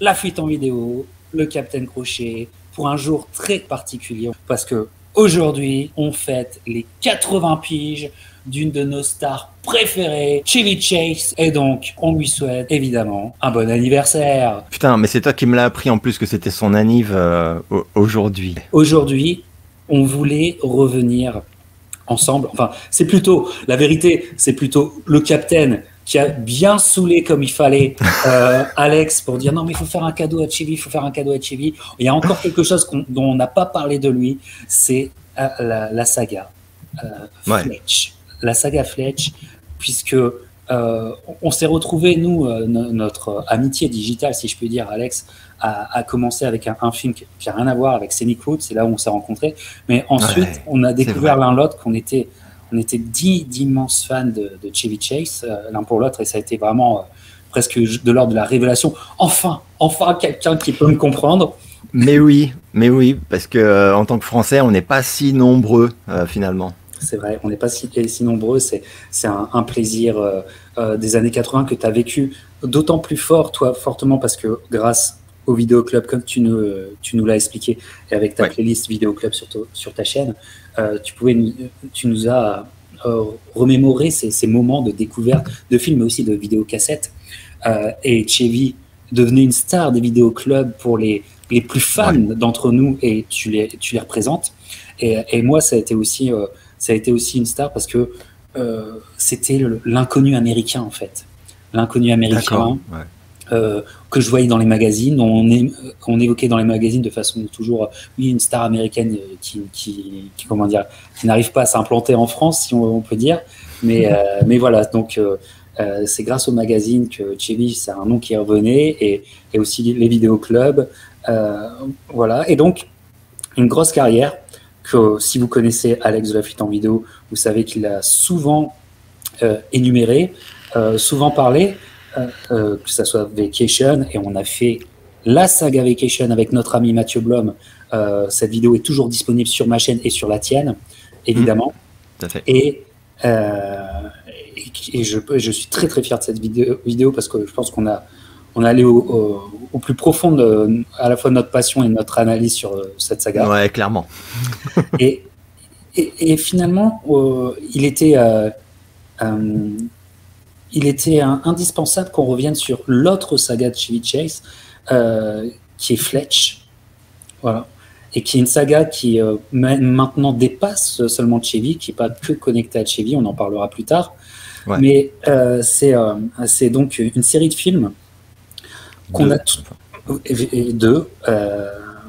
la fuite en vidéo, le Capitaine Crochet, pour un jour très particulier, parce que aujourd'hui, on fête les 80 piges d'une de nos stars préférées, Chevy Chase, et donc on lui souhaite évidemment un bon anniversaire. Putain, mais c'est toi qui me l'as appris en plus que c'était son anniv aujourd'hui. Aujourd'hui, on voulait revenir ensemble, enfin c'est plutôt, la vérité, c'est plutôt le Capitaine qui a bien saoulé comme il fallait Alex pour dire non mais il faut faire un cadeau à Chevy, il faut faire un cadeau à Chevy. Il y a encore quelque chose dont on n'a pas parlé de lui, c'est la saga Fletch. La saga Fletch, puisque on s'est retrouvés, nous, notre amitié digitale, si je peux dire, Alex, a commencé avec un film qui n'a rien à voir avec Scenic Route, c'est là où on s'est rencontrés. Mais ensuite, on a découvert l'un l'autre qu'on était d'immenses fans de Chevy Chase, l'un pour l'autre, et ça a été vraiment presque de l'ordre de la révélation. Enfin quelqu'un qui peut me comprendre. Mais oui, parce que en tant que Français, on n'est pas si nombreux finalement. C'est vrai, on n'est pas si nombreux, c'est un plaisir des années 80 que tu as vécu d'autant plus fort, toi, fortement, parce que grâce au Vidéoclub, comme tu nous l'as expliqué, et avec ta playlist Vidéoclub sur ta chaîne, tu nous as remémoré ces moments de découverte de films, mais aussi de vidéocassettes. Et Chevy devenait une star des Vidéoclubs pour les plus fans d'entre nous, et tu les représentes. Et moi, ça a été aussi une star parce que c'était l'inconnu américain, en fait. L'inconnu américain que je voyais dans les magazines, on évoquait dans les magazines de façon toujours, une star américaine qui n'arrive pas à s'implanter en France, si on peut dire. Mais voilà, donc c'est grâce au magazine que Chevy, c'est un nom qui revenait, et aussi les vidéoclubs. Voilà, et donc, une grosse carrière. Que si vous connaissez Alex de la fuite en vidéo, vous savez qu'il a souvent énuméré, souvent parlé, que ça soit Vacation, et on a fait la saga Vacation avec notre ami Mathieu Blom. Cette vidéo est toujours disponible sur ma chaîne et sur la tienne, évidemment. Tout à fait. Et je suis très très fier de cette vidéo parce que je pense qu'on est allé au plus profond à la fois de notre passion et de notre analyse sur cette saga. Ouais, clairement. et finalement, il était indispensable qu'on revienne sur l'autre saga de Chevy Chase, qui est Fletch. Voilà. Et qui est une saga qui maintenant dépasse seulement Chevy, qui n'est pas que connectée à Chevy, on en parlera plus tard. Ouais. Mais c'est donc une série de films qu'on a deux,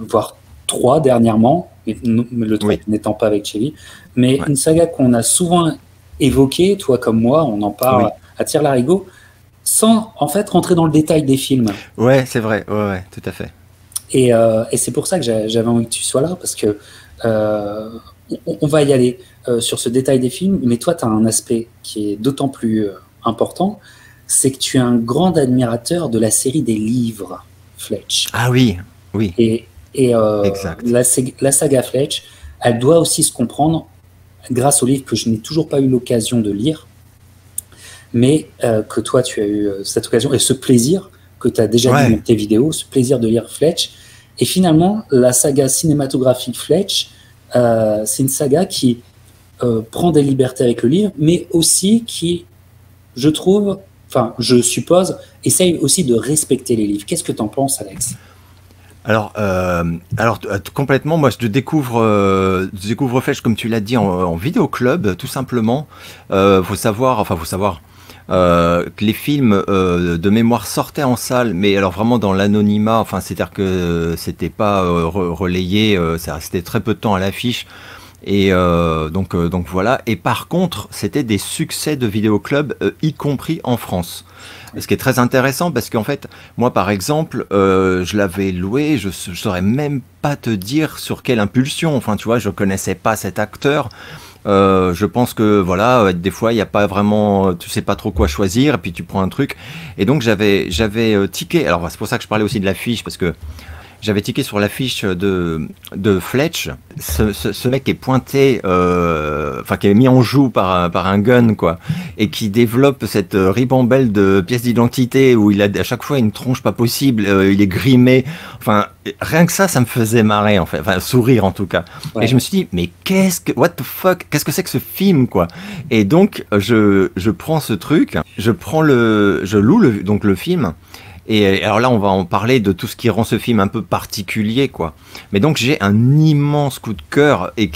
voire trois dernièrement, le troisième n'étant pas avec Chevy, mais une saga qu'on a souvent évoquée, toi comme moi, on en parle à tire-larigot, sans en fait rentrer dans le détail des films. Ouais, c'est vrai, ouais, tout à fait. Et c'est pour ça que j'avais envie que tu sois là, parce que on va y aller sur ce détail des films, mais toi, tu as un aspect qui est d'autant plus important, c'est que tu es un grand admirateur de la série des livres Fletch. Ah oui. Et la saga Fletch, elle doit aussi se comprendre grâce aux livres que je n'ai toujours pas eu l'occasion de lire, mais que toi, tu as eu cette occasion et ce plaisir que tu as déjà dit dans tes vidéos, ce plaisir de lire Fletch. Et finalement, la saga cinématographique Fletch, c'est une saga qui prend des libertés avec le livre, mais aussi qui, je trouve, enfin, je suppose, essaye aussi de respecter les livres. Qu'est-ce que tu en penses, Alex ? Alors complètement, moi je découvre Fletch, comme tu l'as dit, en vidéoclub, tout simplement. Faut savoir que les films de mémoire sortaient en salle, mais alors vraiment dans l'anonymat, enfin c'est-à-dire que c'était pas relayé, ça restait très peu de temps à l'affiche. Et donc voilà. Et par contre, c'était des succès de vidéoclub, y compris en France. Ce qui est très intéressant parce qu'en fait, moi par exemple, je l'avais loué, je saurais même pas te dire sur quelle impulsion. Enfin, tu vois, je connaissais pas cet acteur. Je pense que voilà, des fois il y a pas vraiment, tu sais pas trop quoi choisir, et puis tu prends un truc. Et donc j'avais tiqué. Alors c'est pour ça que je parlais aussi de l'affiche, parce que j'avais tiqué sur l'affiche de Fletch. Ce mec est pointé, enfin qui est mis en joue par un gun, quoi, et qui développe cette ribambelle de pièces d'identité où il a à chaque fois une tronche pas possible, il est grimé. Enfin, rien que ça me faisait marrer, en fait, enfin sourire en tout cas. Ouais. Et je me suis dit, mais what the fuck, qu'est-ce que c'est que ce film, quoi? Et donc je prends ce truc, je loue le film. Et alors là, on va en parler de tout ce qui rend ce film un peu particulier, quoi. Mais donc, j'ai un immense coup de cœur et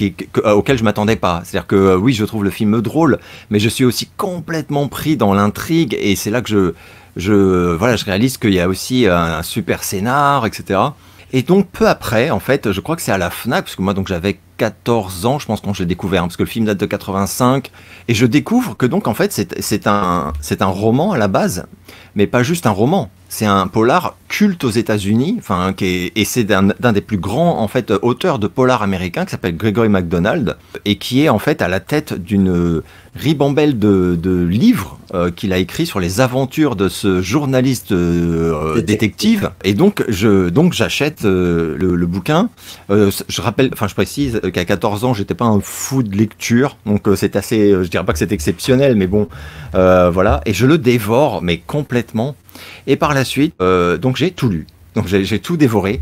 auquel je m'attendais pas. C'est-à-dire que oui, je trouve le film drôle, mais je suis aussi complètement pris dans l'intrigue. Et c'est là que je réalise qu'il y a aussi un super scénar, etc. Et donc, peu après, en fait, je crois que c'est à la Fnac, parce que moi, donc, j'avais 14 ans, je pense, quand je l'ai découvert, hein, parce que le film date de 85. Et je découvre que donc, en fait, c'est un roman à la base, mais pas juste un roman. C'est un polar culte aux États-Unis, enfin, et c'est d'un des plus grands en fait auteurs de polar américains qui s'appelle Gregory MacDonald et qui est en fait à la tête d'une ribambelle de livres qu'il a écrit sur les aventures de ce journaliste détective. Et donc j'achète le bouquin. Je précise qu'à 14 ans, j'étais pas un fou de lecture, donc c'est assez, je dirais pas que c'est exceptionnel, mais bon, voilà. Et je le dévore, mais complètement. Et par la suite, donc j'ai tout lu, donc j'ai tout dévoré,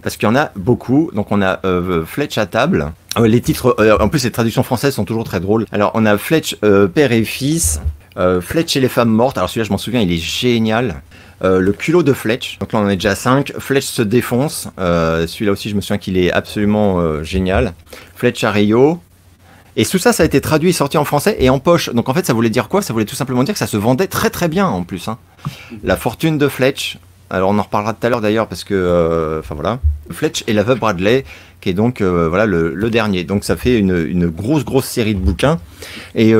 parce qu'il y en a beaucoup. Donc on a Fletch à table. Les titres, en plus les traductions françaises sont toujours très drôles. Alors on a Fletch père et fils, Fletch et les femmes mortes. Alors celui-là je m'en souviens, il est génial. Le culot de Fletch, donc là on en est déjà à 5. Fletch se défonce, celui-là aussi je me souviens qu'il est absolument génial. Fletch à Rio. Et tout ça, ça a été traduit et sorti en français et en poche. Donc en fait, ça voulait dire quoi? Ça voulait tout simplement dire que ça se vendait très très bien en plus. Hein. La fortune de Fletch. Alors on en reparlera tout à l'heure d'ailleurs parce que, enfin voilà. Fletch et la veuve Bradley, qui est donc voilà le dernier. Donc ça fait une grosse série de bouquins. Et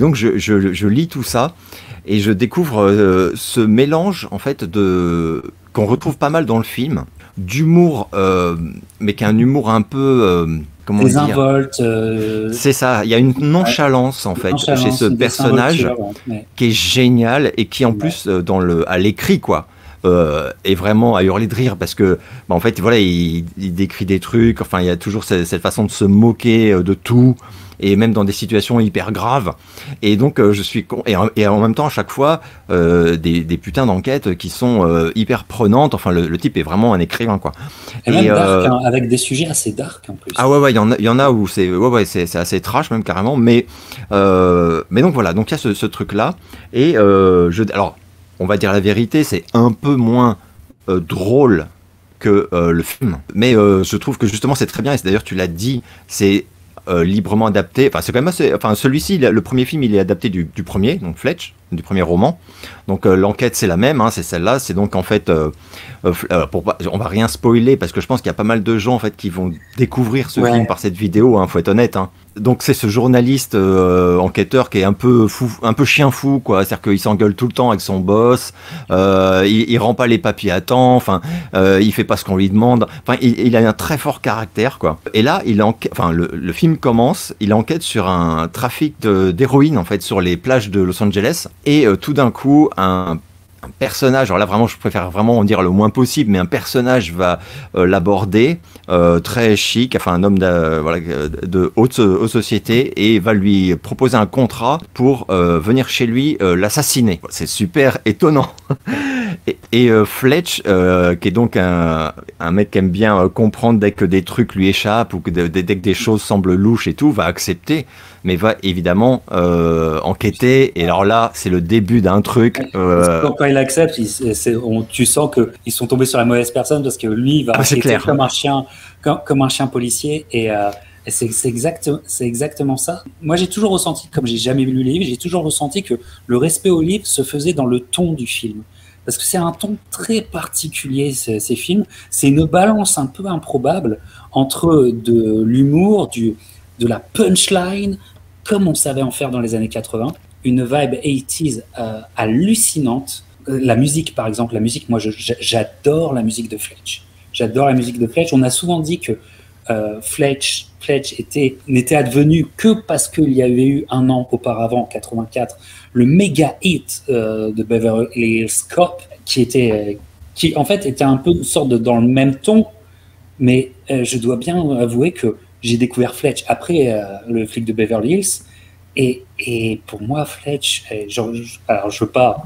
donc je lis tout ça et je découvre ce mélange en fait qu'on retrouve pas mal dans le film, d'humour, mais qui est un humour un peu comment dire, désinvolte. C'est ça, il y a une nonchalance en fait chez ce personnage qui est génial et qui en plus à l'écrit quoi est vraiment à hurler de rire parce que en fait voilà il décrit des trucs, enfin il y a toujours cette façon de se moquer de tout et même dans des situations hyper graves. Et donc je suis et en même temps à chaque fois des putains d'enquêtes qui sont hyper prenantes. Enfin le type est vraiment un écrivain quoi. Et même dark, hein, avec des sujets assez dark en plus. Ah ouais il y en a où c'est assez trash même carrément. Mais donc voilà, donc il y a ce truc là et alors on va dire la vérité, c'est un peu moins drôle que le film. Mais je trouve que justement c'est très bien et d'ailleurs tu l'as dit, c'est librement adapté. Enfin, c'est quand même assez. Enfin, celui-ci, le premier film, il est adapté du premier, donc Fletch, du premier roman. Donc l'enquête, c'est la même, hein, c'est celle-là. C'est donc en fait, on va rien spoiler parce que je pense qu'il y a pas mal de gens en fait qui vont découvrir ce film par cette vidéo. Hein, faut être honnête. Hein. Donc c'est ce journaliste enquêteur qui est un peu fou, un peu chien fou, quoi. C'est-à-dire qu'il s'engueule tout le temps avec son boss. Il rend pas les papiers à temps. Enfin, il fait pas ce qu'on lui demande. Enfin, il a un très fort caractère, quoi. Et là, le film commence. Il enquête sur un trafic d'héroïne en fait sur les plages de Los Angeles. Et tout d'un coup, un personnage, alors là vraiment je préfère vraiment en dire le moins possible, mais un personnage va l'aborder, très chic, enfin un homme de haute société, et va lui proposer un contrat pour venir chez lui l'assassiner. C'est super étonnant. Et Fletch, qui est donc un mec qui aime bien comprendre dès que des trucs lui échappent ou que dès que des choses semblent louches et tout, va accepter, mais va évidemment enquêter. Et alors là, c'est le début d'un truc. Quand il accepte, tu sens qu'ils sont tombés sur la mauvaise personne parce que lui, il va enquêter comme un chien policier. Et c'est exactement ça. Moi, j'ai toujours ressenti, comme j'ai jamais lu le livre, j'ai toujours ressenti que le respect au livre se faisait dans le ton du film. Parce que c'est un ton très particulier, ces films. C'est une balance un peu improbable entre de l'humour, de la punchline, comme on savait en faire dans les années 80, une vibe 80s hallucinante. La musique, par exemple, moi, j'adore la musique de Fletch. J'adore la musique de Fletch. On a souvent dit que Fletch n'était advenu que parce qu'il y avait eu un an auparavant, en 84, le méga hit de Beverly Hills Cop, qui en fait était un peu une sorte dans le même ton Mais je dois bien avouer que j'ai découvert Fletch après le flic de Beverly Hills. Et pour moi, Fletch, alors je veux pas,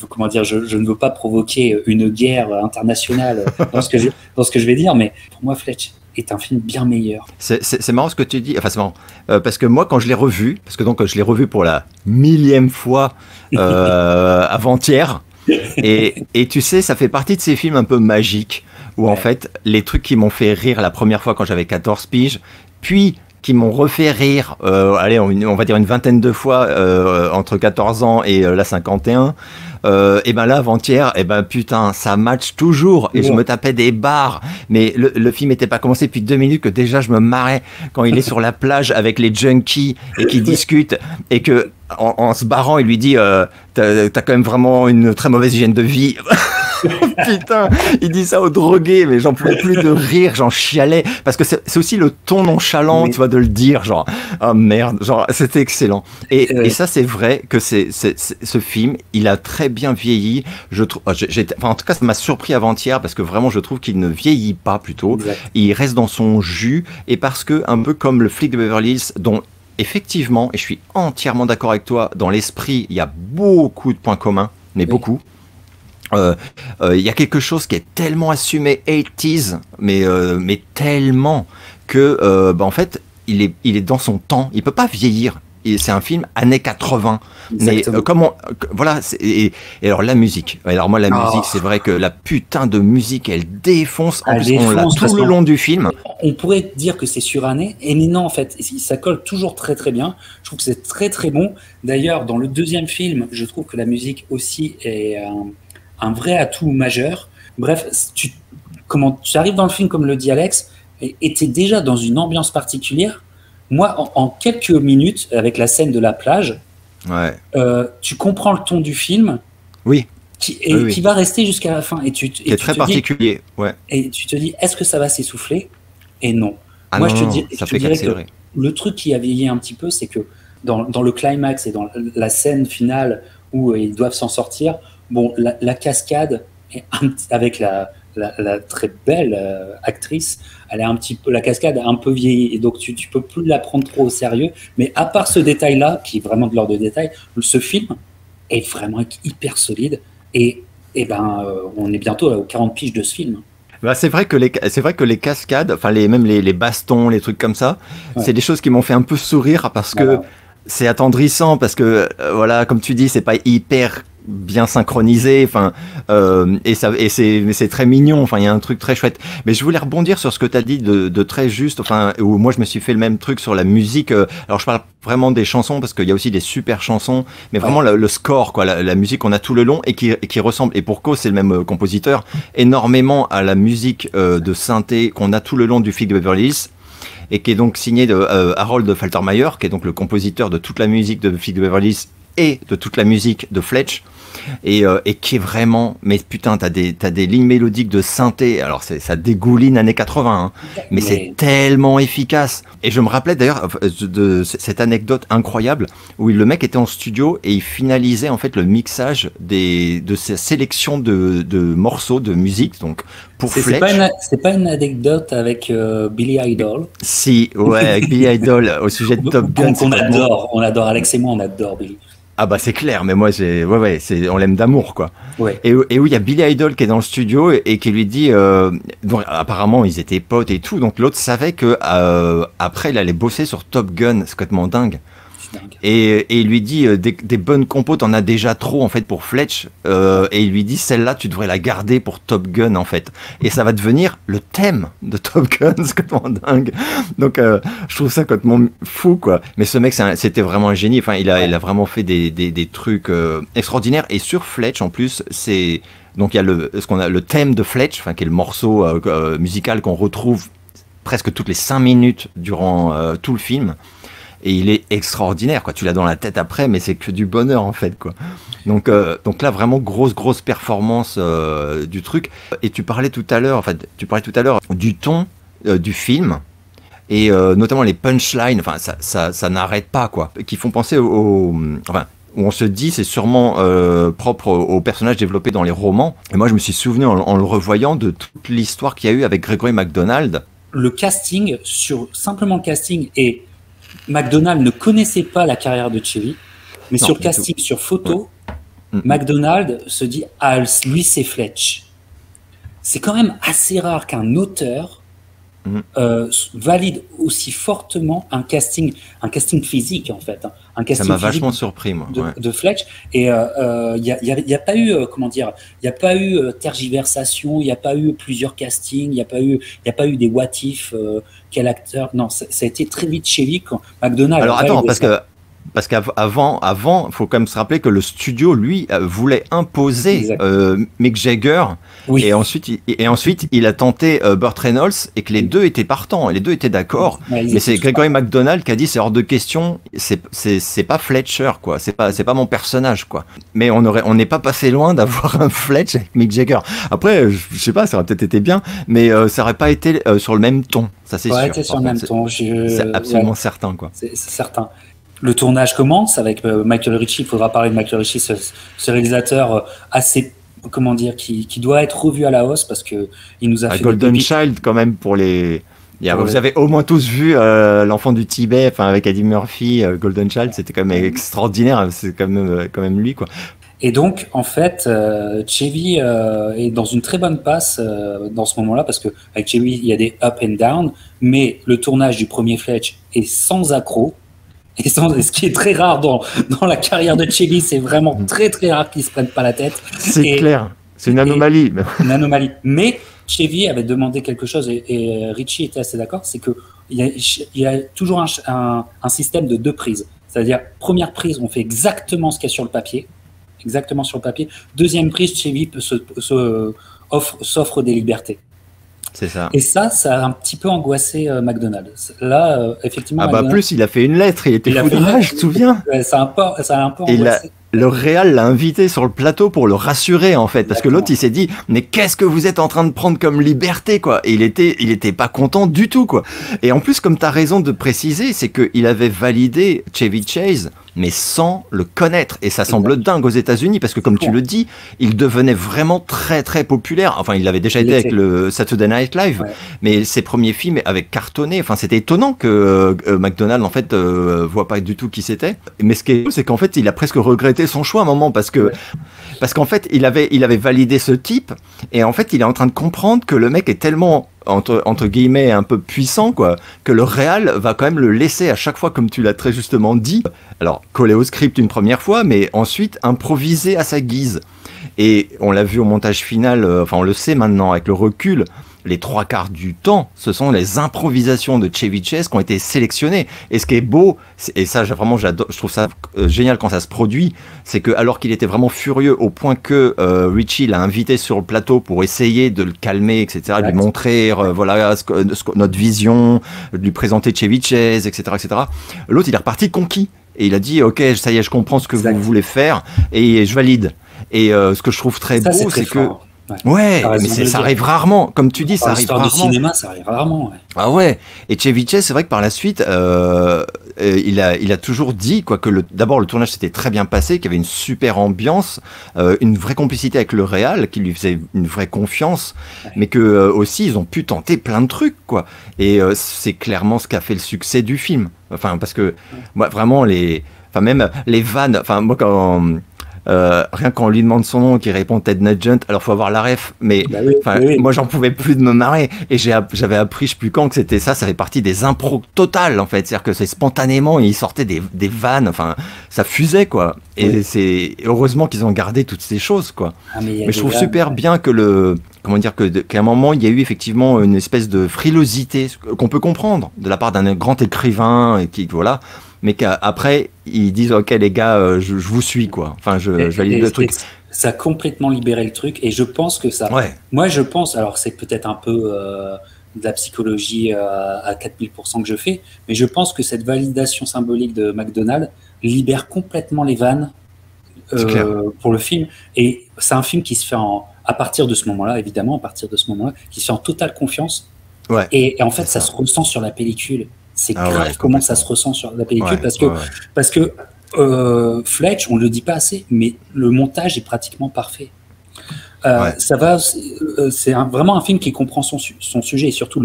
comment dire, je ne veux pas provoquer une guerre internationale dans ce que je vais dire, mais pour moi, Fletch est un film bien meilleur. C'est marrant ce que tu dis, enfin c'est marrant, parce que moi quand je l'ai revu, parce que donc je l'ai revu pour la 1000e fois avant-hier, et tu sais, ça fait partie de ces films un peu magiques, où en fait, les trucs qui m'ont fait rire la première fois quand j'avais 14 piges, puis qui m'ont refait rire, allez, on va dire une vingtaine de fois entre 14 ans et la 51, et ben là, avant-hier, et ben putain, ça match toujours, et je me tapais des barres, mais le film n'était pas commencé depuis 2 minutes, que déjà je me marrais quand il est sur la plage avec les junkies, et qu'ils discutent, et que en se barrant, il lui dit t'as quand même vraiment une très mauvaise hygiène de vie. Putain, il dit ça aux drogués, mais j'en pouvais plus de rire, j'en chialais, parce que c'est aussi le ton nonchalant, tu vois, de le dire, genre, oh merde, genre, c'était excellent. Et ça, c'est vrai que ce film, il a très bien vieilli. Je trouve, enfin, en tout cas, ça m'a surpris avant-hier, parce que vraiment, je trouve qu'il ne vieillit pas plutôt. Exact. Il reste dans son jus, et parce que, un peu comme le flic de Beverly Hills, dont effectivement, et je suis entièrement d'accord avec toi, dans l'esprit, il y a beaucoup de points communs, mais beaucoup. Il y a quelque chose qui est tellement assumé 80s, mais tellement que, en fait, il est dans son temps. Il peut pas vieillir. C'est un film années 80. Exactement. Mais comment, voilà. Et alors la musique. Alors moi la musique, c'est vrai que la putain de musique, elle défonce. En plus, on l'a tout le long du film. On pourrait dire que c'est suranné, et non en fait, ça colle toujours très très bien. Je trouve que c'est très très bon. D'ailleurs, dans le deuxième film, je trouve que la musique aussi est un vrai atout majeur. Bref, tu arrives dans le film, comme le dit Alex, et tu es déjà dans une ambiance particulière. Moi, en quelques minutes, avec la scène de la plage, tu comprends le ton du film. Oui. Qui va rester jusqu'à la fin. Qui est très particulier. Et tu te dis, est-ce que ça va s'essouffler? Et non. Moi, je te dirais que le truc qui a vieilli un petit peu, c'est que dans le climax et dans la scène finale où ils doivent s'en sortir, bon, la cascade, avec la très belle actrice, elle est un petit peu, la cascade a un peu vieilli, et donc tu peux plus la prendre trop au sérieux. Mais à part ce détail-là, qui est vraiment de l'ordre de détail, ce film est vraiment hyper solide. Et on est bientôt aux 40 piges de ce film. Bah, c'est vrai que les cascades, enfin même les bastons, les trucs comme ça, c'est des choses qui m'ont fait un peu sourire, parce que c'est attendrissant, parce que voilà, comme tu dis, c'est pas hyper bien synchronisé, enfin, mais c'est très mignon, enfin, il y a un truc très chouette. Mais je voulais rebondir sur ce que tu as dit de très juste, enfin, où moi je me suis fait le même truc sur la musique. Alors je parle vraiment des chansons, parce qu'il y a aussi des super chansons, mais vraiment le score, quoi, la musique qu'on a tout le long, et qui ressemble, et pour cause c'est le même compositeur, énormément à la musique de synthé qu'on a tout le long du flic de Beverly Hills, et qui est donc signé de Harold Faltermeyer, qui est donc le compositeur de toute la musique de flic de Beverly Hills et de toute la musique de Fletch, et qui est vraiment, mais putain, t'as des lignes mélodiques de synthé, alors ça dégouline années 80, hein, mais c'est tellement efficace. Et je me rappelais d'ailleurs de cette anecdote incroyable où le mec était en studio et il finalisait en fait le mixage de sa sélection de morceaux de musique, donc pour Fletch. C'est pas une anecdote avec Billy Idol? Si, ouais, avec Billy Idol au sujet de Top Gun. On adore, Alex et moi, on adore Billy. Ah bah c'est clair, mais moi on l'aime d'amour, quoi. Ouais. Et où il y a Billy Idol qui est dans le studio et qui lui dit, donc apparemment ils étaient potes et tout, donc l'autre savait que après il allait bosser sur Top Gun, c'est complètement dingue. Et il lui dit des bonnes compos, t'en as déjà trop en fait pour Fletch, et il lui dit celle-là tu devrais la garder pour Top Gun en fait, et ça va devenir le thème de Top Gun. C'est complètement dingue. Donc je trouve ça complètement fou, quoi. Mais ce mec c'était vraiment un génie, enfin il a vraiment fait des trucs extraordinaires. Et sur Fletch en plus, c'est donc il y a le thème de Fletch, enfin qui est le morceau musical qu'on retrouve presque toutes les 5 minutes durant tout le film. Et il est extraordinaire, quoi. Tu l'as dans la tête après, mais c'est que du bonheur, en fait, quoi. Donc là, vraiment, grosse performance du truc. Et tu parlais tout à l'heure du ton du film, et notamment les punchlines, enfin, ça n'arrête pas, quoi. Qui font penser enfin, où on se dit c'est sûrement propre aux personnages développés dans les romans. Et moi, je me suis souvenu en le revoyant de toute l'histoire qu'il y a eu avec Gregory MacDonald. Le casting, simplement le casting, et MacDonald ne connaissait pas la carrière de Chevy, mais Non, sur le du casting, sur photo, Ouais. MacDonald se dit « Ah, lui, c'est Fletch ». C'est quand même assez rare qu'un auteur valide aussi fortement un casting physique, en fait. Un Ça casting m'a physique vachement surpris, moi. Ouais. de Fletch. Et il y a pas eu, comment dire, il n'y a pas eu tergiversation, il n'y a pas eu plusieurs castings, il n'y a pas eu des what if, quel acteur. Non, ça a été très vite Chevy quand MacDonald. Alors attends, parce qu'avant, faut quand même se rappeler que le studio, lui, voulait imposer Mick Jagger, Oui. et ensuite, il a tenté Burt Reynolds, et que les deux étaient partants, et les deux étaient d'accord. Ouais, Mais c'est Gregory MacDonald qui a dit c'est hors de question, c'est pas Fletcher, quoi, c'est pas mon personnage, quoi. Mais on n'est pas passé loin d'avoir un Fletch avec Mick Jagger. Après, je sais pas, ça aurait peut-être été bien, mais ça aurait pas été sur le même ton, ça c'est sûr. Été sur le même ton. C'est absolument certain, quoi. C'est certain. Le tournage commence avec Michael Ritchie. Il faudra parler de Michael Ritchie, ce réalisateur assez, comment dire, qui doit être revu à la hausse parce que il nous a fait Golden Child quand même pour les. Vous avez au moins tous vu l'enfant du Tibet, enfin avec Eddie Murphy, Golden Child, c'était quand même extraordinaire. C'est quand même lui, quoi. Et donc, en fait, Chevy est dans une très bonne passe dans ce moment-là, parce que avec Chevy, il y a des up and down, mais le tournage du premier Fletch est sans accroc. Et ce qui est très rare dans la carrière de Chevy, c'est vraiment très très rare qu'ils se prennent pas la tête. C'est clair, c'est une anomalie. Une anomalie. Mais Chevy avait demandé quelque chose et Ritchie était assez d'accord, c'est que il y a toujours un système de 2 prises. C'est-à-dire, première prise, on fait exactement ce qu'il y a sur le papier. Exactement sur le papier. Deuxième prise, Chevy s'offre des libertés. C'est ça. Et ça a un petit peu angoissé MacDonald. Là, effectivement. Plus, il a fait une lettre, il était fou de rage, tu te souviens ? Ça a un peu angoissé. Le réal l'a invité sur le plateau pour le rassurer, en fait, parce que l'autre, il s'est dit, mais qu'est-ce que vous êtes en train de prendre comme liberté, quoi ? Et il était pas content du tout, quoi. Et en plus, comme tu as raison de préciser, c'est qu'il avait validé Chevy Chase, mais sans le connaître. Et ça semble dingue aux États-Unis, parce que comme tu le dis, il devenait vraiment très très populaire. Enfin, il avait déjà été avec le Saturday Night Live, mais ses premiers films avaient cartonné. Enfin, c'était étonnant que MacDonald, en fait, voit pas du tout qui c'était. Mais ce qui est cool, c'est qu'en fait, il a presque regretté son choix à un moment, parce qu'en fait, il avait validé ce type, et en fait, il est en train de comprendre que le mec est tellement entre guillemets un peu puissant, quoi, que le réal va quand même le laisser à chaque fois, comme tu l'as très justement dit, alors coller au script une première fois, mais ensuite improviser à sa guise. Et on l'a vu au montage final, enfin on le sait maintenant avec le recul, les 3/4 du temps, ce sont les improvisations de Chevy Chase qui ont été sélectionnées. Et ce qui est beau, et ça vraiment j'adore, je trouve ça génial quand ça se produit, c'est que alors qu'il était vraiment furieux au point que Ritchie l'a invité sur le plateau pour essayer de le calmer, etc., lui montrer voilà notre vision, lui présenter Chevy Chase, etc., etc. L'autre il est reparti conquis. Et il a dit, ok, ça y est, je comprends ce que vous voulez faire et je valide. Et ce que je trouve très beau, c'est que... Ouais, mais ça arrive rarement. Comme tu dis, ça arrive rarement. Dans le cinéma, ça arrive rarement. Ouais. Ah ouais. Et Chevy Chase, c'est vrai que par la suite, il a toujours dit quoi que d'abord le tournage s'était très bien passé, qu'il y avait une super ambiance, une vraie complicité avec le réal, qui lui faisait une vraie confiance, mais que aussi ils ont pu tenter plein de trucs, quoi. Et c'est clairement ce qui a fait le succès du film. Enfin, parce que moi, vraiment même les vannes. Enfin, moi quand rien qu'on lui demande son nom, qu'il répond Ted Nugent, alors faut avoir la ref, mais moi j'en pouvais plus de me marrer, et j'avais appris je sais plus quand que c'était ça fait partie des impros totales en fait, c'est-à-dire que c'est spontanément, il sortait des vannes, enfin ça fusait quoi, et c'est heureusement qu'ils ont gardé toutes ces choses quoi. Mais je trouve super bien que qu'à un moment il y a eu effectivement une espèce de frilosité qu'on peut comprendre de la part d'un grand écrivain et qui voilà, mais qu'après ils disent ok les gars, je vous suis quoi, enfin je valide le truc. Ça a complètement libéré le truc, et je pense que ça, moi je pense, alors c'est peut-être un peu de la psychologie à 4000% que je fais, mais je pense que cette validation symbolique de MacDonald libère complètement les vannes pour le film, et c'est un film qui se fait à partir de ce moment-là, évidemment, qui se fait en totale confiance, et en fait ça se ressent sur la pellicule. C'est grave comment ça se ressent sur la pellicule, parce que Fletch, on le dit pas assez, mais le montage est pratiquement parfait. Ouais. Ça va, c'est vraiment un film qui comprend son sujet et surtout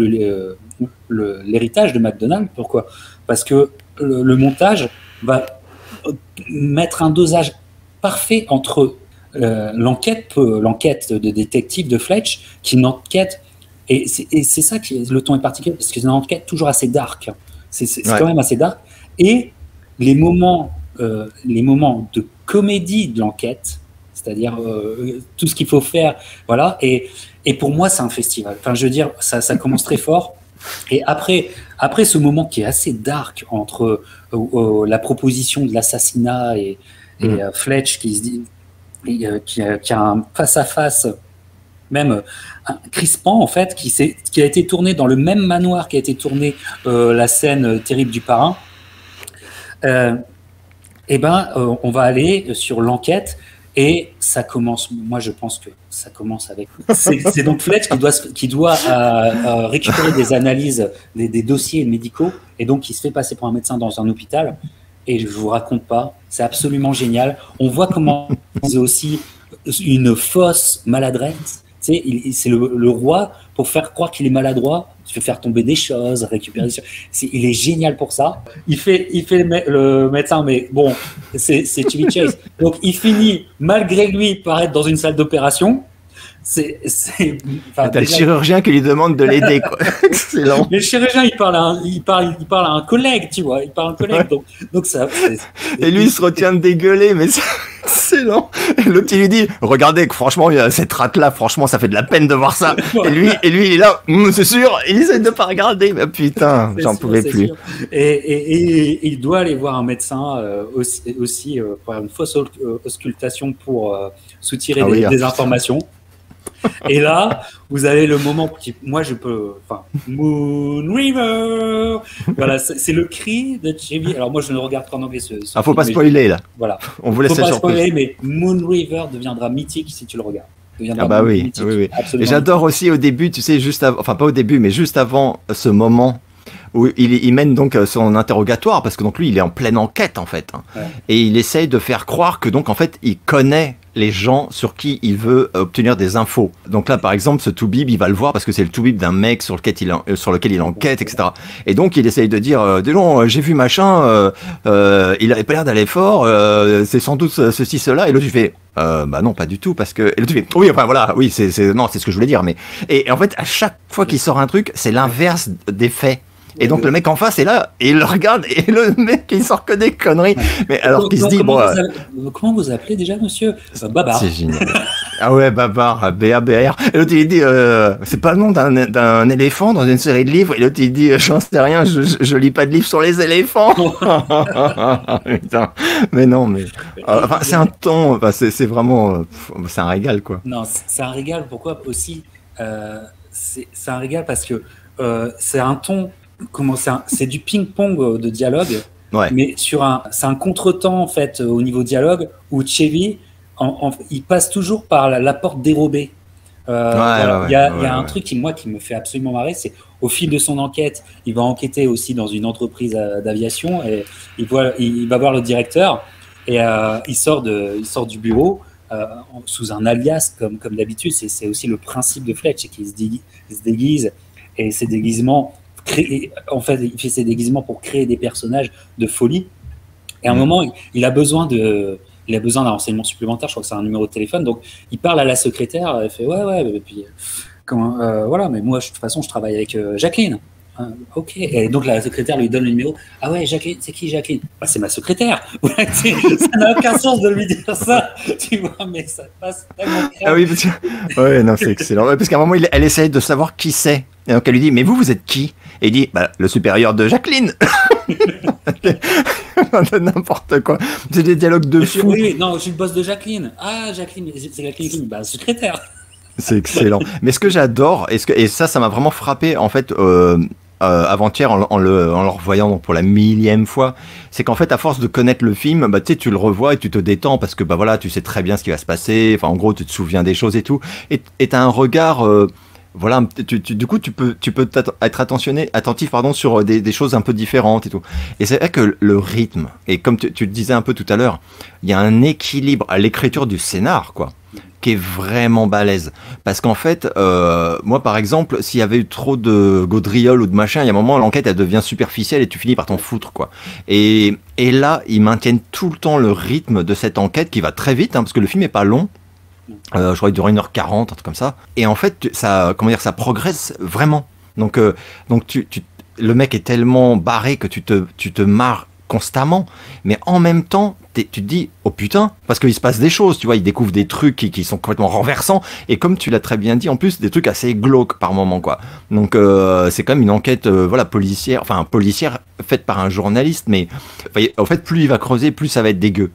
l'héritage de McDonald's. Pourquoi? Parce que le montage va mettre un dosage parfait entre l'enquête de détective de Fletch, qui est une enquête, et c'est ça qui le ton est particulier, parce que c'est une enquête toujours assez dark. C'est quand même assez dark. Et les moments de comédie de l'enquête, c'est-à-dire tout ce qu'il faut faire, voilà. Et pour moi, c'est un festival. Enfin, je veux dire, ça commence très fort. Et après ce moment qui est assez dark entre la proposition de l'assassinat et Fletch qui se dit, qui a un face-à-face même crispant en fait, qui a été tourné dans le même manoir qui a été tourné la scène terrible du parrain. On va aller sur l'enquête. Et ça commence, moi je pense que ça commence avec... C'est donc Fletch qui doit récupérer des analyses, des dossiers médicaux, et donc il se fait passer pour un médecin dans un hôpital. Et je vous raconte pas, c'est absolument génial. On voit comment c'est aussi une fausse maladresse. Tu sais, c'est le roi, pour faire croire qu'il est maladroit, il fait faire tomber des choses, récupérer des choses. Il est génial pour ça. Il fait le médecin, mais bon, c'est Chevy Chase. Donc il finit, malgré lui, par être dans une salle d'opération. T'as le chirurgien qui lui demande de l'aider, quoi. Excellent. Mais le chirurgien, il parle à un collègue, tu vois. Il parle à un collègue, donc ça. Et lui, il se retient de dégueuler, mais c'est excellent. Et l'autre, il lui dit, regardez, franchement, cette rate-là, franchement, ça fait de la peine de voir ça. Et lui, il est là, c'est sûr, il essaie de pas regarder. Mais putain, j'en pouvais plus. Et il doit aller voir un médecin aussi pour une fausse auscultation pour soutirer des informations. Et là, vous avez le moment qui, moi, Moon River. Voilà, c'est le cri de Chevy. Alors moi, je ne regarde qu'en anglais. Faut pas spoiler là. Voilà. On vous laisse la surprise. Spoiler, mais Moon River deviendra mythique si tu le regardes. Oui. Et j'adore aussi au début, tu sais, enfin pas au début, mais juste avant ce moment où il mène donc son interrogatoire, parce que donc lui, il est en pleine enquête en fait, hein. Ouais. Et il essaye de faire croire que donc en fait, il connaît les gens sur qui il veut obtenir des infos. Donc là, par exemple, ce toubib, il va le voir parce que c'est le toubib d'un mec sur lequel il enquête, etc. Et donc, il essaye de dire, j'ai vu machin, il avait pas l'air d'aller fort, c'est sans doute ceci, cela. Et l'autre, il fait, bah non, pas du tout, parce que... Et l'autre, il fait, oui, enfin voilà, oui, c'est ce que je voulais dire. Mais... Et en fait, à chaque fois qu'il sort un truc, c'est l'inverse des faits. Et donc le mec en face est là, et il le regarde, et le mec il sort que des conneries. Mais alors qu'il se dit, comment vous appelez déjà, monsieur? Babar. C'est génial. Ah ouais, Babar, B-A-B-R. Et l'autre il dit, c'est pas le nom d'un éléphant dans une série de livres. Et l'autre il dit, j'en sais rien, je lis pas de livres sur les éléphants. Putain. Mais non, mais. Enfin, c'est un ton, enfin, c'est vraiment. C'est un régal, quoi. Non, c'est un régal. Pourquoi aussi c'est un régal parce que c'est un ton. C'est du ping-pong de dialogue, ouais. Mais c'est un contretemps en fait au niveau dialogue où Chevy il passe toujours par la porte dérobée. Il y a un truc qui me fait absolument marrer, c'est au fil de son enquête, il va enquêter aussi dans une entreprise d'aviation et il va voir le directeur et il sort du bureau sous un alias comme d'habitude. C'est aussi le principe de Fletch, c'est qu'il se déguise et ses déguisements. En fait, il fait ses déguisements pour créer des personnages de folie. Et à un moment, il a besoin d'un renseignement supplémentaire. Je crois que c'est un numéro de téléphone. Donc, il parle à la secrétaire. Il fait ouais. Et puis, voilà. Mais moi, de toute façon, je travaille avec Jacqueline. Ok. Et donc, la secrétaire lui donne le numéro. Ah ouais, Jacqueline, c'est qui Jacqueline? Bah, c'est ma secrétaire. Ça n'a aucun sens de lui dire ça. Tu vois, mais ça passe tellement bien. Ah oui, ouais, non, c'est excellent. Ouais, parce qu'à un moment, elle essaye de savoir qui c'est. Et donc, elle lui dit, mais vous êtes qui? Et il dit, bah, le supérieur de Jacqueline. N'importe quoi. C'est des dialogues de fou. Oui, non, je suis le boss de Jacqueline. Ah, Jacqueline, c'est Jacqueline, bah, secrétaire. C'est excellent. Mais ce que j'adore, et ça m'a vraiment frappé, en fait, avant-hier, en le revoyant pour la 1000e fois, c'est qu'en fait, à force de connaître le film, bah, tu le revois et tu te détends parce que, bah voilà, tu sais très bien ce qui va se passer. Enfin, en gros, tu te souviens des choses et tout. Et t'as un regard, voilà, du coup, tu peux être attentif, pardon, sur des choses un peu différentes et tout. Et c'est vrai que le rythme, et comme tu le disais un peu tout à l'heure, il y a un équilibre à l'écriture du scénar, quoi, qui est vraiment balèze. Parce qu'en fait, moi, par exemple, s'il y avait eu trop de gaudrioles ou de machin, il y a un moment, l'enquête, elle devient superficielle et tu finis par t'en foutre, quoi. Et là, ils maintiennent tout le temps le rythme de cette enquête qui va très vite, hein, parce que le film est pas long. Je crois qu'il dure 1h40, un truc comme ça. Et en fait, ça, comment dire, ça progresse vraiment. Donc le mec est tellement barré que tu te marres constamment. Mais en même temps, tu te dis, oh putain, parce qu'il se passe des choses, tu vois, il découvre des trucs qui sont complètement renversants. Et comme tu l'as très bien dit, en plus, des trucs assez glauques par moment, quoi. Donc c'est quand même une enquête, voilà, policière faite par un journaliste. Mais en fait, plus il va creuser, plus ça va être dégueu.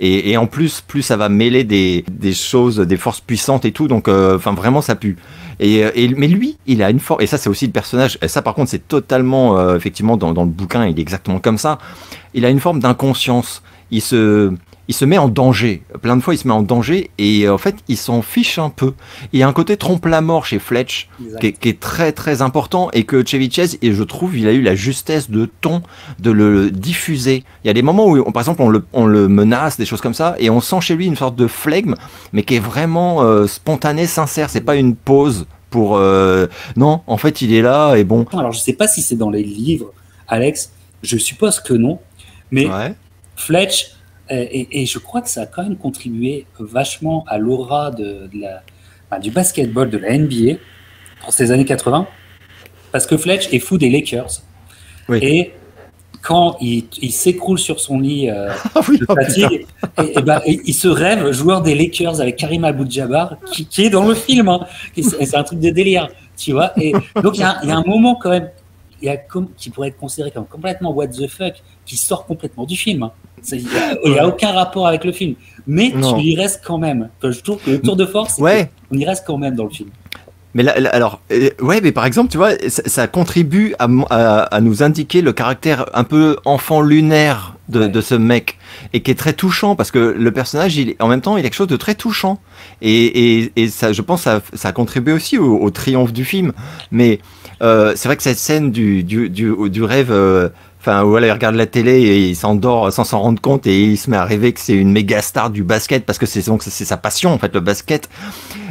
Et en plus ça va mêler des choses, des forces puissantes et tout, donc enfin vraiment ça pue. Mais lui, il a une force, et ça c'est aussi le personnage, et ça par contre c'est totalement, effectivement dans le bouquin, il est exactement comme ça, il a une forme d'inconscience, il se met en danger, plein de fois il se met en danger, et en fait il s'en fiche un peu. Il y a un côté trompe-la-mort chez Fletch, qui est très très important, et que Chevy Chase, et je trouve, il a eu la justesse de ton de le diffuser. Il y a des moments où, par exemple, on le menace, des choses comme ça, et on sent chez lui une sorte de flegme, mais qui est vraiment spontanée, sincère, c'est pas une pause pour... non, en fait il est là, et bon... Alors je sais pas si c'est dans les livres, Alex, je suppose que non, mais ouais. Fletch... Et je crois que ça a quand même contribué vachement à l'aura du basketball, de la NBA pour ces années 80, parce que Fletch est fou des Lakers. Oui. Et quand il s'écroule sur son lit de fatigue, il se rêve joueur des Lakers avec Karim Abdul-Jabbar, qui est dans le film. Hein. C'est un truc de délire, tu vois. Et donc il y a un moment quand même qui pourrait être considéré comme complètement what the fuck, qui sort complètement du film. Hein. Il n'y a aucun rapport avec le film. Mais tu y restes quand même. Je trouve que le tour de force, c'est qu'on y reste quand même dans le film. Mais là, alors, ouais, mais par exemple, tu vois, ça contribue à nous indiquer le caractère un peu enfant lunaire de ce mec, et qui est très touchant, parce que le personnage, en même temps, il est quelque chose de très touchant. Et ça, je pense, ça a contribué aussi au triomphe du film. Mais c'est vrai que cette scène du rêve... Enfin, voilà, il regarde la télé et il s'endort sans s'en rendre compte, et il se met à rêver que c'est une méga star du basket, parce que c'est sa passion, en fait, le basket.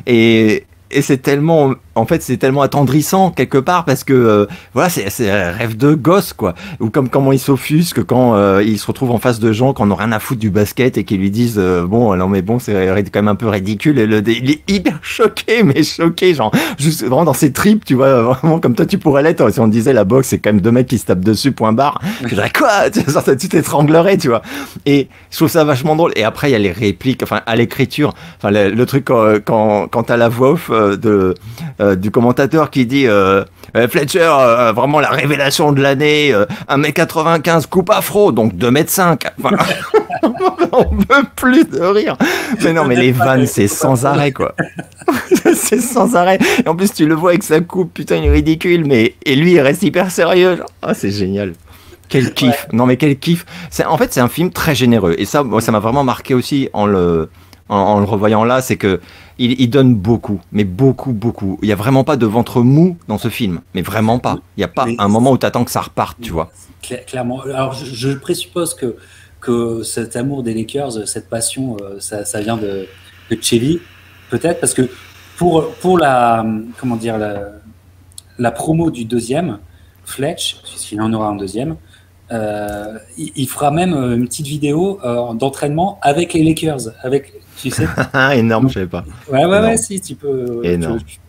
Et c'est tellement, en fait, c'est tellement attendrissant quelque part, parce que voilà, c'est un rêve de gosse, quoi. Ou comme comment il s'offusque quand il se retrouve en face de gens qui n'ont rien à foutre du basket et qui lui disent bon, non mais bon, c'est quand même un peu ridicule. Et il est hyper choqué, mais choqué, genre juste vraiment dans ses tripes, tu vois, vraiment comme toi tu pourrais l'être. Si on disait la boxe, c'est quand même deux mecs qui se tapent dessus, point barre. Je dirais quoi, tu t'étranglerais, tu vois. Et je trouve ça vachement drôle. Et après il y a les répliques, enfin à l'écriture, enfin le truc quand t'as la voix off du commentateur qui dit Fletcher, vraiment la révélation de l'année, 1m95, coupe afro, donc 2m5. Enfin, on peut plus de rire. Mais non, mais les vannes, c'est sans arrêt, quoi. C'est sans arrêt. Et en plus, tu le vois avec sa coupe, putain, il est ridicule, et lui, il reste hyper sérieux. Genre, oh, c'est génial. Quel kiff. Ouais. Non, mais quel kiff. En fait, c'est un film très généreux. Et ça, moi, ça m'a vraiment marqué aussi en le revoyant là, c'est que il donne beaucoup, mais beaucoup, beaucoup. Il n'y a vraiment pas de ventre mou dans ce film, mais vraiment pas. Il n'y a pas un moment où tu attends que ça reparte, tu vois. Clairement. Alors, je présuppose que cet amour des Lakers, cette passion, ça vient de Chevy, peut-être, parce que pour la promo du deuxième, Fletch, puisqu'il en aura un deuxième, il fera même une petite vidéo d'entraînement avec les Lakers, tu sais. Énorme, je savais pas. Ouais, si tu peux.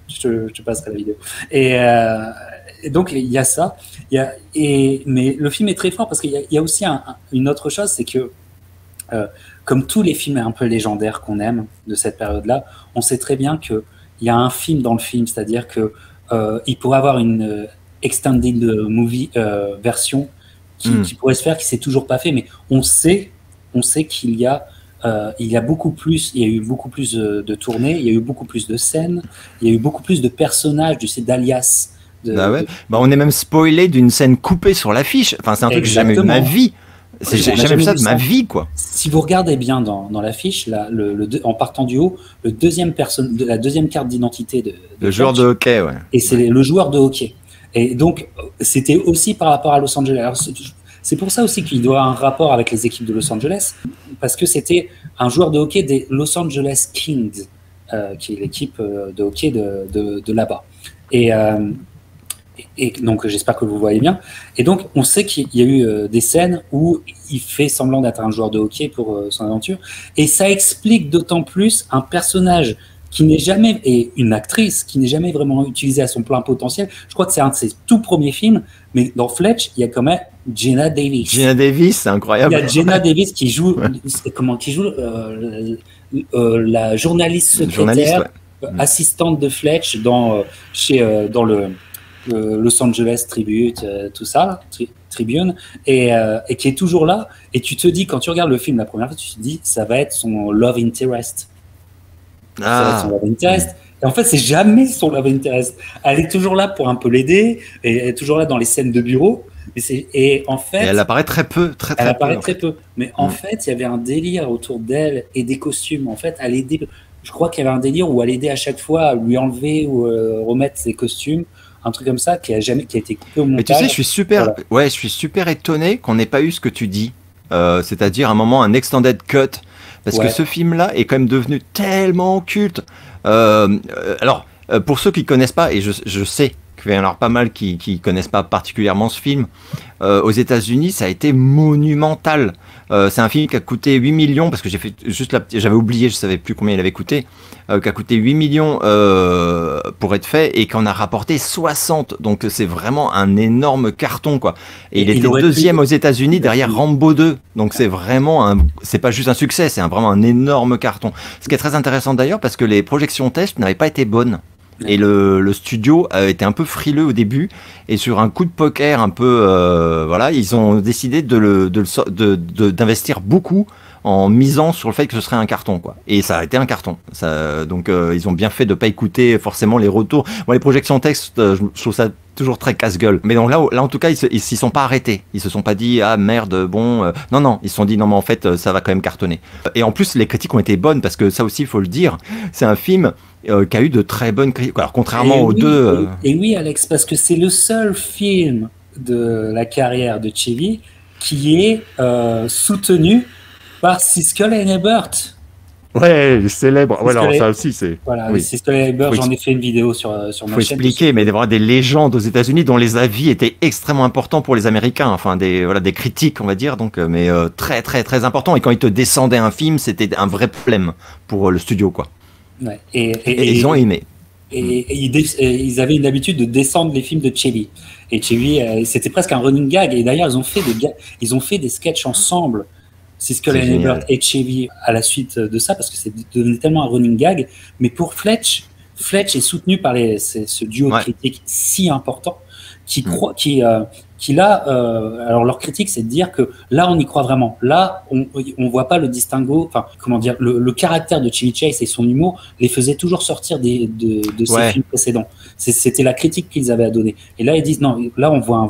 Je te passerai la vidéo. Et donc il y a ça. Mais le film est très fort parce qu'il y a aussi une autre chose, c'est que comme tous les films un peu légendaires qu'on aime de cette période-là, on sait très bien qu'il y a un film dans le film, c'est-à-dire que il pourrait avoir une extended movie version qui pourrait se faire, qui s'est toujours pas fait, mais on sait qu'il y a beaucoup plus, il y a eu beaucoup plus de tournées, il y a eu beaucoup plus de scènes, il y a eu beaucoup plus de personnages, d'alias. On est même spoilé d'une scène coupée sur l'affiche. Enfin, c'est un truc que j'ai jamais eu de ma vie. J'ai jamais vu ça de ma vie, quoi. Si vous regardez bien dans l'affiche, en partant du haut, la deuxième carte d'identité de le joueur de hockey, ouais. Et c'est le joueur de hockey. Et donc, c'était aussi par rapport à Los Angeles. Alors, c'est pour ça aussi qu'il doit avoir un rapport avec les équipes de Los Angeles, parce que c'était un joueur de hockey des Los Angeles Kings, qui est l'équipe de hockey de là-bas. Et donc, j'espère que vous voyez bien. Et donc, on sait qu'il y a eu des scènes où il fait semblant d'être un joueur de hockey pour son aventure. Et ça explique d'autant plus un personnage qui n'est jamais, et une actrice qui n'est jamais vraiment utilisée à son plein potentiel. Je crois que c'est un de ses tout premiers films, mais dans Fletch, il y a quand même Geena Davis. Geena Davis, c'est incroyable. Il y a Geena Davis qui joue, la journaliste secrétaire, assistante de Fletch dans le Los Angeles Tribune, tout ça, Tribune, et qui est toujours là. Et tu te dis, quand tu regardes le film la première fois, tu te dis, ça va être son love interest. Ça va être son love interest. Et en fait, c'est jamais son love interest. Elle est toujours là pour un peu l'aider, et elle est toujours là dans les scènes de bureau. Et en fait, elle apparaît très peu, très peu. Mais en fait, il y avait un délire autour d'elle et des costumes. En fait, elle aidait. Je crois qu'il y avait un délire où elle aidait à chaque fois à lui enlever ou remettre ses costumes. Un truc comme ça qui a été coupé au montage. Mais tu sais, je suis super étonné qu'on n'ait pas eu ce que tu dis, c'est-à-dire à un moment un extended cut, parce que ce film-là est quand même devenu tellement culte. Alors, pour ceux qui connaissent pas, et je sais qu'il y en a pas mal qui connaissent pas particulièrement ce film, aux États-Unis, ça a été monumental. C'est un film qui a coûté 8 millions, parce que j'avais oublié, je savais plus combien il avait coûté, qui a coûté 8 millions pour être fait, et qu'en a rapporté 60. Donc c'est vraiment un énorme carton, quoi. Et il était deuxième aux États-Unis derrière Rambo 2. Donc c'est vraiment c'est pas juste un succès, c'est vraiment un énorme carton. Ce qui est très intéressant d'ailleurs, parce que les projections test n'avaient pas été bonnes. Et le studio était un peu frileux au début, et sur un coup de poker un peu, voilà, ils ont décidé d'investir beaucoup en misant sur le fait que ce serait un carton, quoi. Et ça a été un carton. Donc ils ont bien fait de pas écouter forcément les retours. Bon, les projections texte, je trouve ça toujours très casse-gueule. Mais donc là en tout cas, ils s'y sont pas arrêtés. Ils se sont pas dit ah merde, bon, non, ils se sont dit non mais en fait ça va quand même cartonner. Et en plus les critiques ont été bonnes, parce que ça aussi il faut le dire, c'est un film qui a eu de très bonnes critiques. Alors contrairement aux deux. Et oui Alex, parce que c'est le seul film de la carrière de Chevy qui est soutenu par Siskel et Ebert. Ouais, célèbre. Ouais, alors ça aussi, c'est. Voilà, Siskel et Ebert, j'en ai fait une vidéo sur ma chaîne. Il faut expliquer, mais des légendes aux États-Unis dont les avis étaient extrêmement importants pour les Américains. Enfin, des critiques, on va dire, donc, mais très, très, très importants. Et quand ils te descendaient un film, c'était un vrai problème pour le studio, quoi. Ouais. Et ils ont aimé. Et ils avaient une habitude de descendre les films de Chevy. Et Chevy, c'était presque un running gag. Et d'ailleurs, ils ont fait des sketchs ensemble. Siskel et Ebert et Chevy à la suite de ça, parce que c'est devenu tellement un running gag. Mais pour Fletch est soutenu par ce duo de critiques si important qui là, alors leur critique, c'est de dire que là, on y croit vraiment. Là, on voit pas le distinguo, enfin, comment dire, le caractère de Chevy Chase et son humour les faisait toujours sortir de ses films précédents. C'était la critique qu'ils avaient à donner. Et là, ils disent non, là, on voit un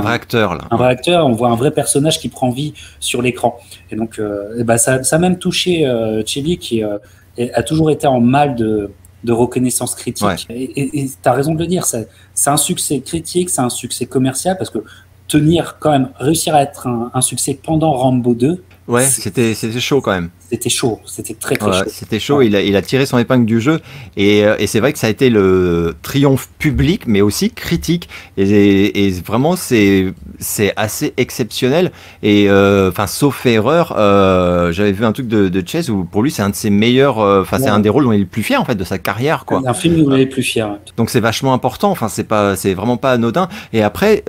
vrai acteur, là. Un vrai acteur, on voit un vrai personnage qui prend vie sur l'écran. Et donc, ça a même touché Chevy, qui a toujours été en mal de reconnaissance critique. Ouais. Et tu as raison de le dire, c'est un succès critique, c'est un succès commercial, parce que réussir à être un succès pendant Rambo 2, ouais, c'était chaud quand même. C'était chaud, c'était très chaud. C'était chaud, ouais. Il a tiré son épingle du jeu, et c'est vrai que ça a été le triomphe public, mais aussi critique, et vraiment c'est assez exceptionnel, et sauf erreur, j'avais vu un truc de Chase où pour lui c'est un de ses meilleurs, c'est un des rôles dont il est le plus fier en fait de sa carrière, quoi. Un film où il est le plus fier. Donc c'est vachement important, c'est vraiment pas anodin. Et après,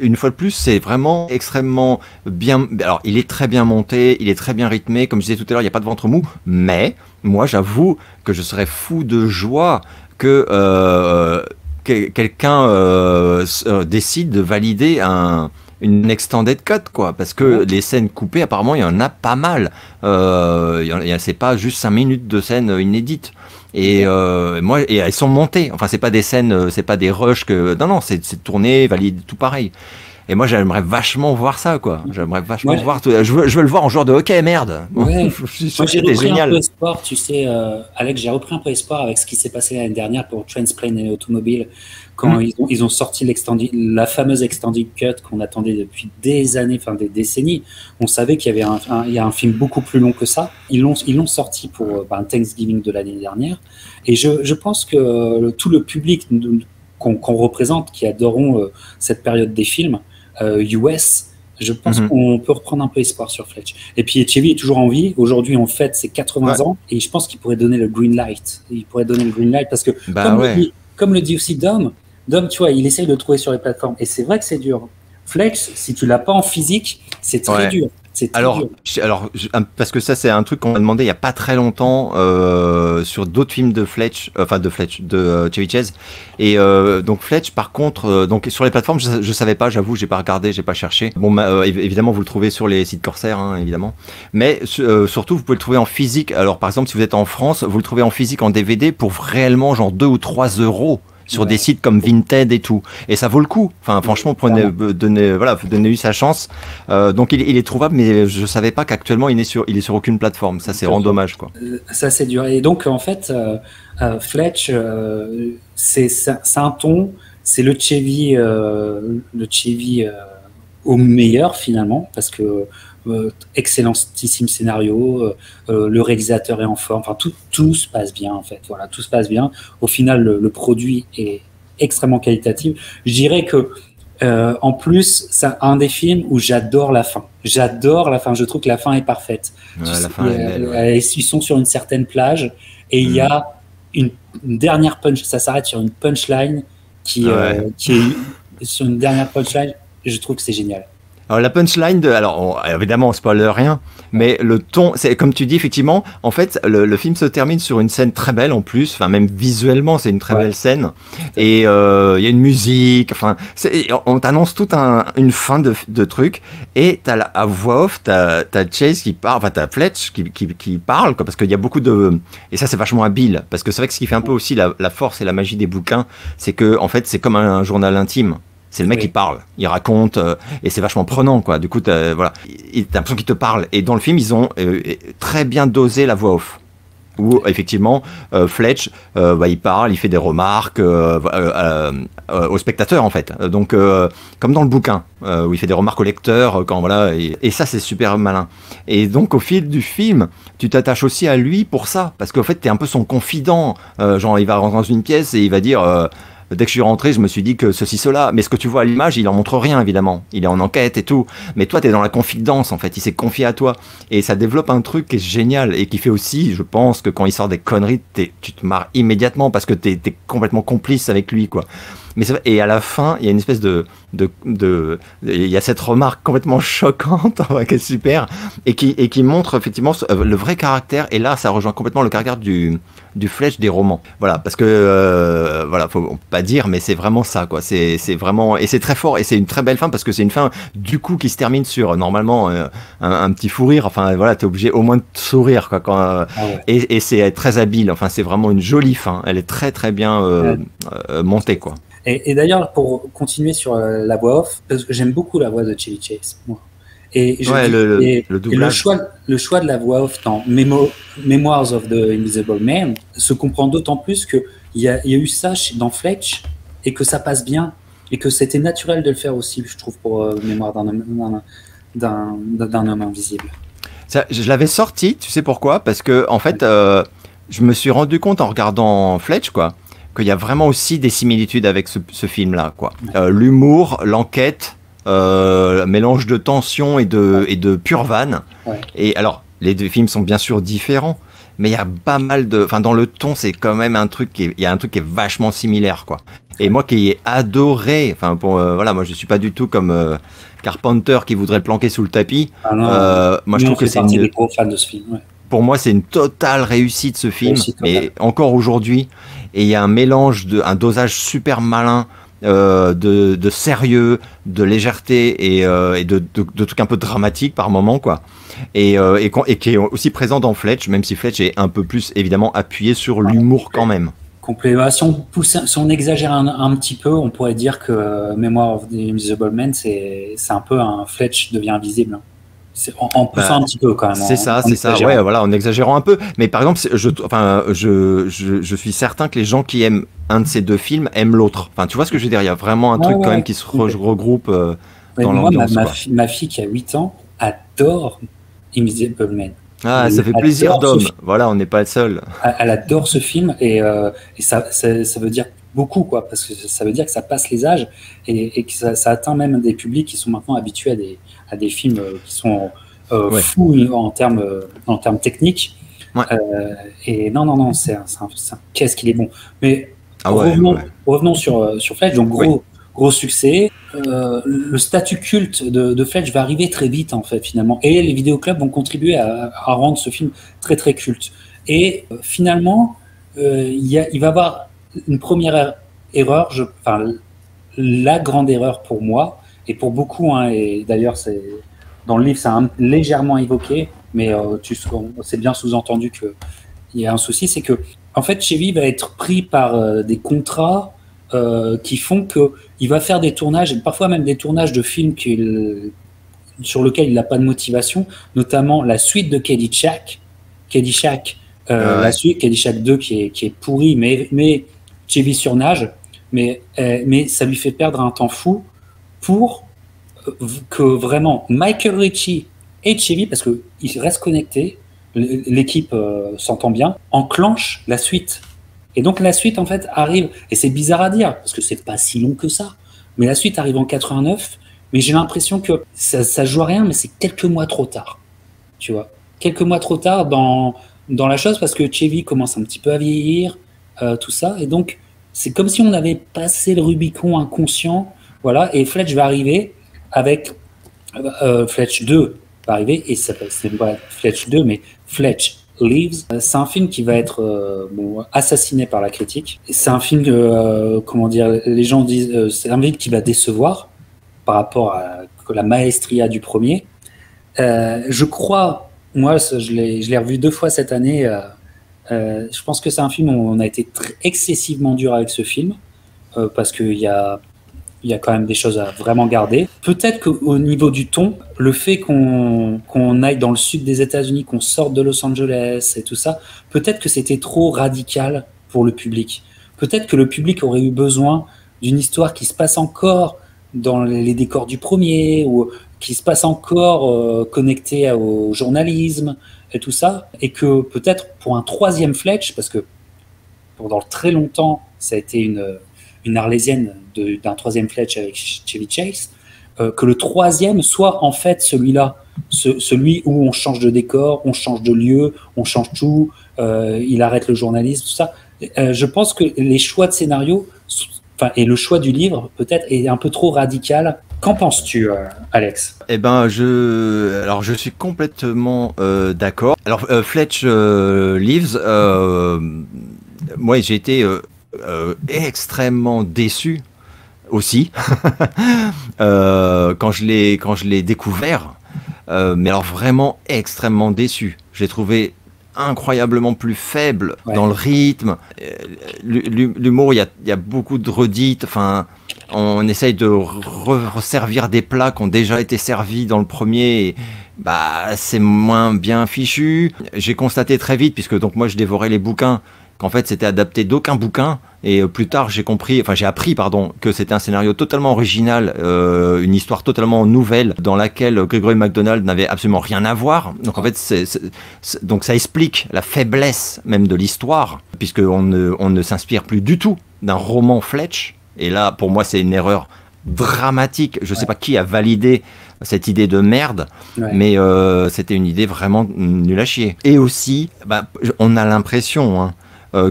une fois de plus, c'est vraiment extrêmement bien. Alors, il est très bien monté, il est très bien rythmé. Comme je disais tout à l'heure, il n'y a pas de ventre mou. Mais moi, j'avoue que je serais fou de joie que quelqu'un décide de valider une extended cut, quoi. Parce que les scènes coupées, apparemment, il y en a pas mal. C'est pas juste 5 minutes de scènes inédites. Et elles sont montées. Enfin, c'est pas des scènes, c'est pas des rushs non, c'est tourné, valide, tout pareil. Et moi, j'aimerais vachement voir ça, quoi. J'aimerais vachement Moi, voir. Je veux le voir en joueur de hockey, merde. ouais. Je suis Moi, sûr que j'ai c'était repris un peu génial. espoir, tu sais, Alex, j'ai repris un peu espoir avec ce qui s'est passé l'année dernière pour Transplane et Automobile, quand Hmm. ils ont sorti la fameuse Extended Cut qu'on attendait depuis des années, enfin des décennies. On savait qu'il y avait il y a un film beaucoup plus long que ça. Ils l'ont sorti pour Thanksgiving de l'année dernière. Et je pense que tout le public qu'on représente, qui adorons cette période des films US, je pense Mhm. qu'on peut reprendre un peu espoir sur Fletch. Et puis Etchevi est toujours en vie. Aujourd'hui, on fête ses 80 Ouais. ans et je pense qu'il pourrait donner le green light. Il pourrait donner le green light parce que, Bah ouais. comme le dit aussi Dom, tu vois, il essaye de le trouver sur les plateformes. Et c'est vrai que c'est dur. Fletch, si tu l'as pas en physique, c'est très Ouais. dur. C'est très dur. Parce que ça, c'est un truc qu'on m'a demandé il y a pas très longtemps sur d'autres films de Fletch, de Chevy Chase. Et donc Fletch, par contre, donc sur les plateformes, je savais pas, j'avoue, j'ai pas regardé, j'ai pas cherché. Bon, évidemment, vous le trouvez sur les sites Corsair, hein, évidemment. Mais surtout, vous pouvez le trouver en physique. Alors, par exemple, si vous êtes en France, vous le trouvez en physique en DVD pour réellement genre 2 ou 3 euros. Sur des Ouais. sites comme Vinted et tout, et ça vaut le coup. Enfin, franchement, Clairement. donnez-lui sa chance. Donc il est trouvable, mais je savais pas qu'actuellement il est sur aucune plateforme. Ça, c'est vraiment dommage, quoi. Ça, c'est dur. Et donc, en fait, Fletch, c'est un ton, c'est le Chevy au meilleur, finalement, parce que excellentissime scénario, le réalisateur est en forme, enfin, tout se passe bien, en fait. Voilà, tout se passe bien. Au final, le produit est extrêmement qualitatif. Je dirais que en plus, c'est un des films où j'adore la fin. J'adore la fin. Je trouve que la fin est parfaite. Tu Ouais, la sais, fin est belle, ouais. ils sont sur une certaine plage et il y Hmm. a une dernière punch. Ça s'arrête sur une punchline Ouais. qui est sur une dernière punchline. Je trouve que c'est génial. Alors la punchline évidemment on spoil rien, mais le ton, c'est comme tu dis effectivement, en fait le film se termine sur une scène très belle en plus, enfin même visuellement c'est une très Ouais, belle scène, tout à et fait. il y a une musique, enfin on t'annonce toute une fin de truc, et à voix off t'as Chase qui parle, enfin t'as Fletch qui parle quoi, parce qu'il y a beaucoup de, et ça c'est vachement habile, parce que c'est vrai que ce qui fait un peu aussi la force et la magie des bouquins, c'est que en fait c'est comme un journal intime. C'est le mec qui Oui, parle, il raconte, et c'est vachement prenant, quoi. Du coup, voilà, t'as l'impression qu'il te parle. Et dans le film, ils ont très bien dosé la voix off. Où effectivement, Fletch, il parle, il fait des remarques au spectateur en fait. Donc, comme dans le bouquin, où il fait des remarques au lecteur, quand voilà, et ça c'est super malin. Et donc, au fil du film, tu t'attaches aussi à lui pour ça, parce qu'en fait, t'es un peu son confident. Genre, il va rentrer dans une pièce et il va dire. Dès que je suis rentré, je me suis dit que ceci, cela. Mais ce que tu vois à l'image, il en montre rien, évidemment. Il est en enquête et tout. Mais toi, t'es dans la confidence, en fait. Il s'est confié à toi. Et ça développe un truc qui est génial et qui fait aussi, je pense, que quand il sort des conneries, tu te marres immédiatement parce que t'es complètement complice avec lui, quoi. Mais c'est vrai, et à la fin, il y a une espèce il y a cette remarque complètement choquante, qui est super, et qui montre effectivement le vrai caractère. Et là, ça rejoint complètement le caractère du Fletch des romans. Voilà, parce que voilà, faut pas dire, mais c'est vraiment ça, quoi. C'est vraiment, et c'est très fort, et c'est une très belle fin parce que c'est une fin du coup qui se termine sur normalement un petit fou rire. Enfin voilà, t'es obligé au moins de sourire, quoi. ah ouais. Et c'est très habile. Enfin, c'est vraiment une jolie fin. Elle est très très bien montée, quoi. Et d'ailleurs, pour continuer sur la voix off, parce que j'aime beaucoup la voix de Chevy Chase, moi. Ouais, le Et doublage. le choix de la voix off dans Memoirs of the Invisible Man se comprend d'autant plus il y a eu ça dans Fletch et que ça passe bien et que c'était naturel de le faire aussi, je trouve, pour Mémoire d'un homme invisible. Ça, je l'avais sorti, tu sais pourquoi? Parce que en fait, je me suis rendu compte en regardant Fletch, quoi, qu'il y a vraiment aussi des similitudes avec ce film-là, quoi. L'humour, l'enquête, mélange de tension et de pure vanne. Ouais. Et alors, les deux films sont bien sûr différents, mais il y a pas mal de, enfin, dans le ton, c'est quand même il y a un truc qui est vachement similaire, quoi. Et moi qui ai adoré, enfin, voilà, moi je suis pas du tout comme Carpenter qui voudrait le planquer sous le tapis. Ah non, Moi je nous, on trouve que fait partie des gros fans de ce film. Ouais. pour moi, c'est une totale réussite ce film, Aussi, mais total. encore aujourd'hui, et il y a un mélange un dosage super malin de sérieux, de légèreté et de trucs un peu dramatiques par moment, quoi. Et qui est aussi présent dans Fletch, même si Fletch est un peu plus évidemment appuyé sur l'humour quand même. Si on exagère un petit peu, on pourrait dire que Memoir of the Invisible Man, c'est un peu un Fletch devient invisible. Hein. En poussant un petit peu quand même. C'est ça. Exagérant. Ouais, voilà, en exagérant un peu. Mais par exemple, je suis certain que les gens qui aiment un de ces deux films aiment l'autre. Enfin, tu vois ce que je veux dire? Il y a vraiment un truc quand même qui se regroupe dans l'ambiance. Ma fille qui a 8 ans adore Invisible Man. Ah, ça fait plaisir d'homme. Voilà, on n'est pas le seul. Elle adore ce film et ça veut dire beaucoup, quoi, parce que ça veut dire que ça passe les âges et que ça atteint même des publics qui sont maintenant habitués à des films qui sont fous en termes techniques. Ouais. Et non, qu'est-ce qu'il est bon. Mais revenons sur Fletch. Donc gros succès. Le statut culte de Fletch va arriver très vite en fait finalement, et les vidéoclubs vont contribuer à rendre ce film très très culte. Et finalement, il va y avoir une première erreur, la grande erreur pour moi et pour beaucoup, hein, et d'ailleurs c'est dans le livre c'est légèrement évoqué, mais c'est bien sous-entendu qu'il y a un souci, c'est que en fait Chevy va être pris par des contrats qui font qu'il va faire des tournages, et parfois même des tournages de films sur lesquels il n'a pas de motivation, notamment la suite de Caddyshack, la suite Caddyshack 2 qui est pourri, mais Chevy surnage, mais ça lui fait perdre un temps fou pour que vraiment Michael Ritchie et Chevy, parce qu'ils restent connectés, l'équipe s'entend bien, enclenche la suite. Et donc la suite en fait arrive, et c'est bizarre à dire parce que c'est pas si long que ça, mais la suite arrive en 89, mais j'ai l'impression que ça joue à rien, mais c'est quelques mois trop tard, tu vois, quelques mois trop tard dans la chose, parce que Chevy commence un petit peu à vieillir, tout ça, et donc c'est comme si on avait passé le Rubicon inconscient, voilà, et Fletch va arriver avec Fletch 2 va arriver, et c'est pas Fletch 2 mais Fletch Lives. C'est un film qui va être assassiné par la critique. C'est un film comment dire, les gens disent c'est un film qui va décevoir par rapport à la maestria du premier. Je crois, moi je l'ai revu 2 fois cette année, je pense que c'est un film où on a été excessivement dur avec ce film, parce qu'il y a quand même des choses à vraiment garder. Peut-être qu'au niveau du ton, le fait qu'on aille dans le sud des États-Unis, qu'on sorte de Los Angeles et tout ça, peut-être que c'était trop radical pour le public. Peut-être que le public aurait eu besoin d'une histoire qui se passe encore dans les décors du premier, ou qui se passe encore connectée au journalisme et tout ça, et que peut-être pour un troisième Fletch, parce que pendant très longtemps, ça a été une arlésienne d'un troisième Fletch avec Chevy Chase, que le troisième soit en fait celui-là, celui où on change de décor, on change de lieu, on change tout, il arrête le journalisme, tout ça. Je pense que les choix de scénario, et le choix du livre peut-être est un peu trop radical. Qu'en penses-tu, Alex? Eh ben, je suis complètement d'accord. Alors, Fletch Lives, moi j'ai été extrêmement déçu aussi quand je l'ai découvert, mais alors vraiment extrêmement déçu. Je l'ai trouvé incroyablement plus faible dans le rythme, l'humour, il y a beaucoup de redites, enfin on essaye de resservir des plats qui ont déjà été servis dans le premier, et bah c'est moins bien fichu. J'ai constaté très vite, puisque donc moi je dévorais les bouquins, qu'en fait c'était adapté d'aucun bouquin, et plus tard j'ai appris que c'était un scénario totalement original, une histoire totalement nouvelle dans laquelle Gregory MacDonald n'avait absolument rien à voir. Donc en fait donc ça explique la faiblesse même de l'histoire, puisque on ne s'inspire plus du tout d'un roman Fletch, et là pour moi c'est une erreur dramatique. Je sais pas qui a validé cette idée de merde, mais c'était une idée vraiment nulle à chier. Et aussi on a l'impression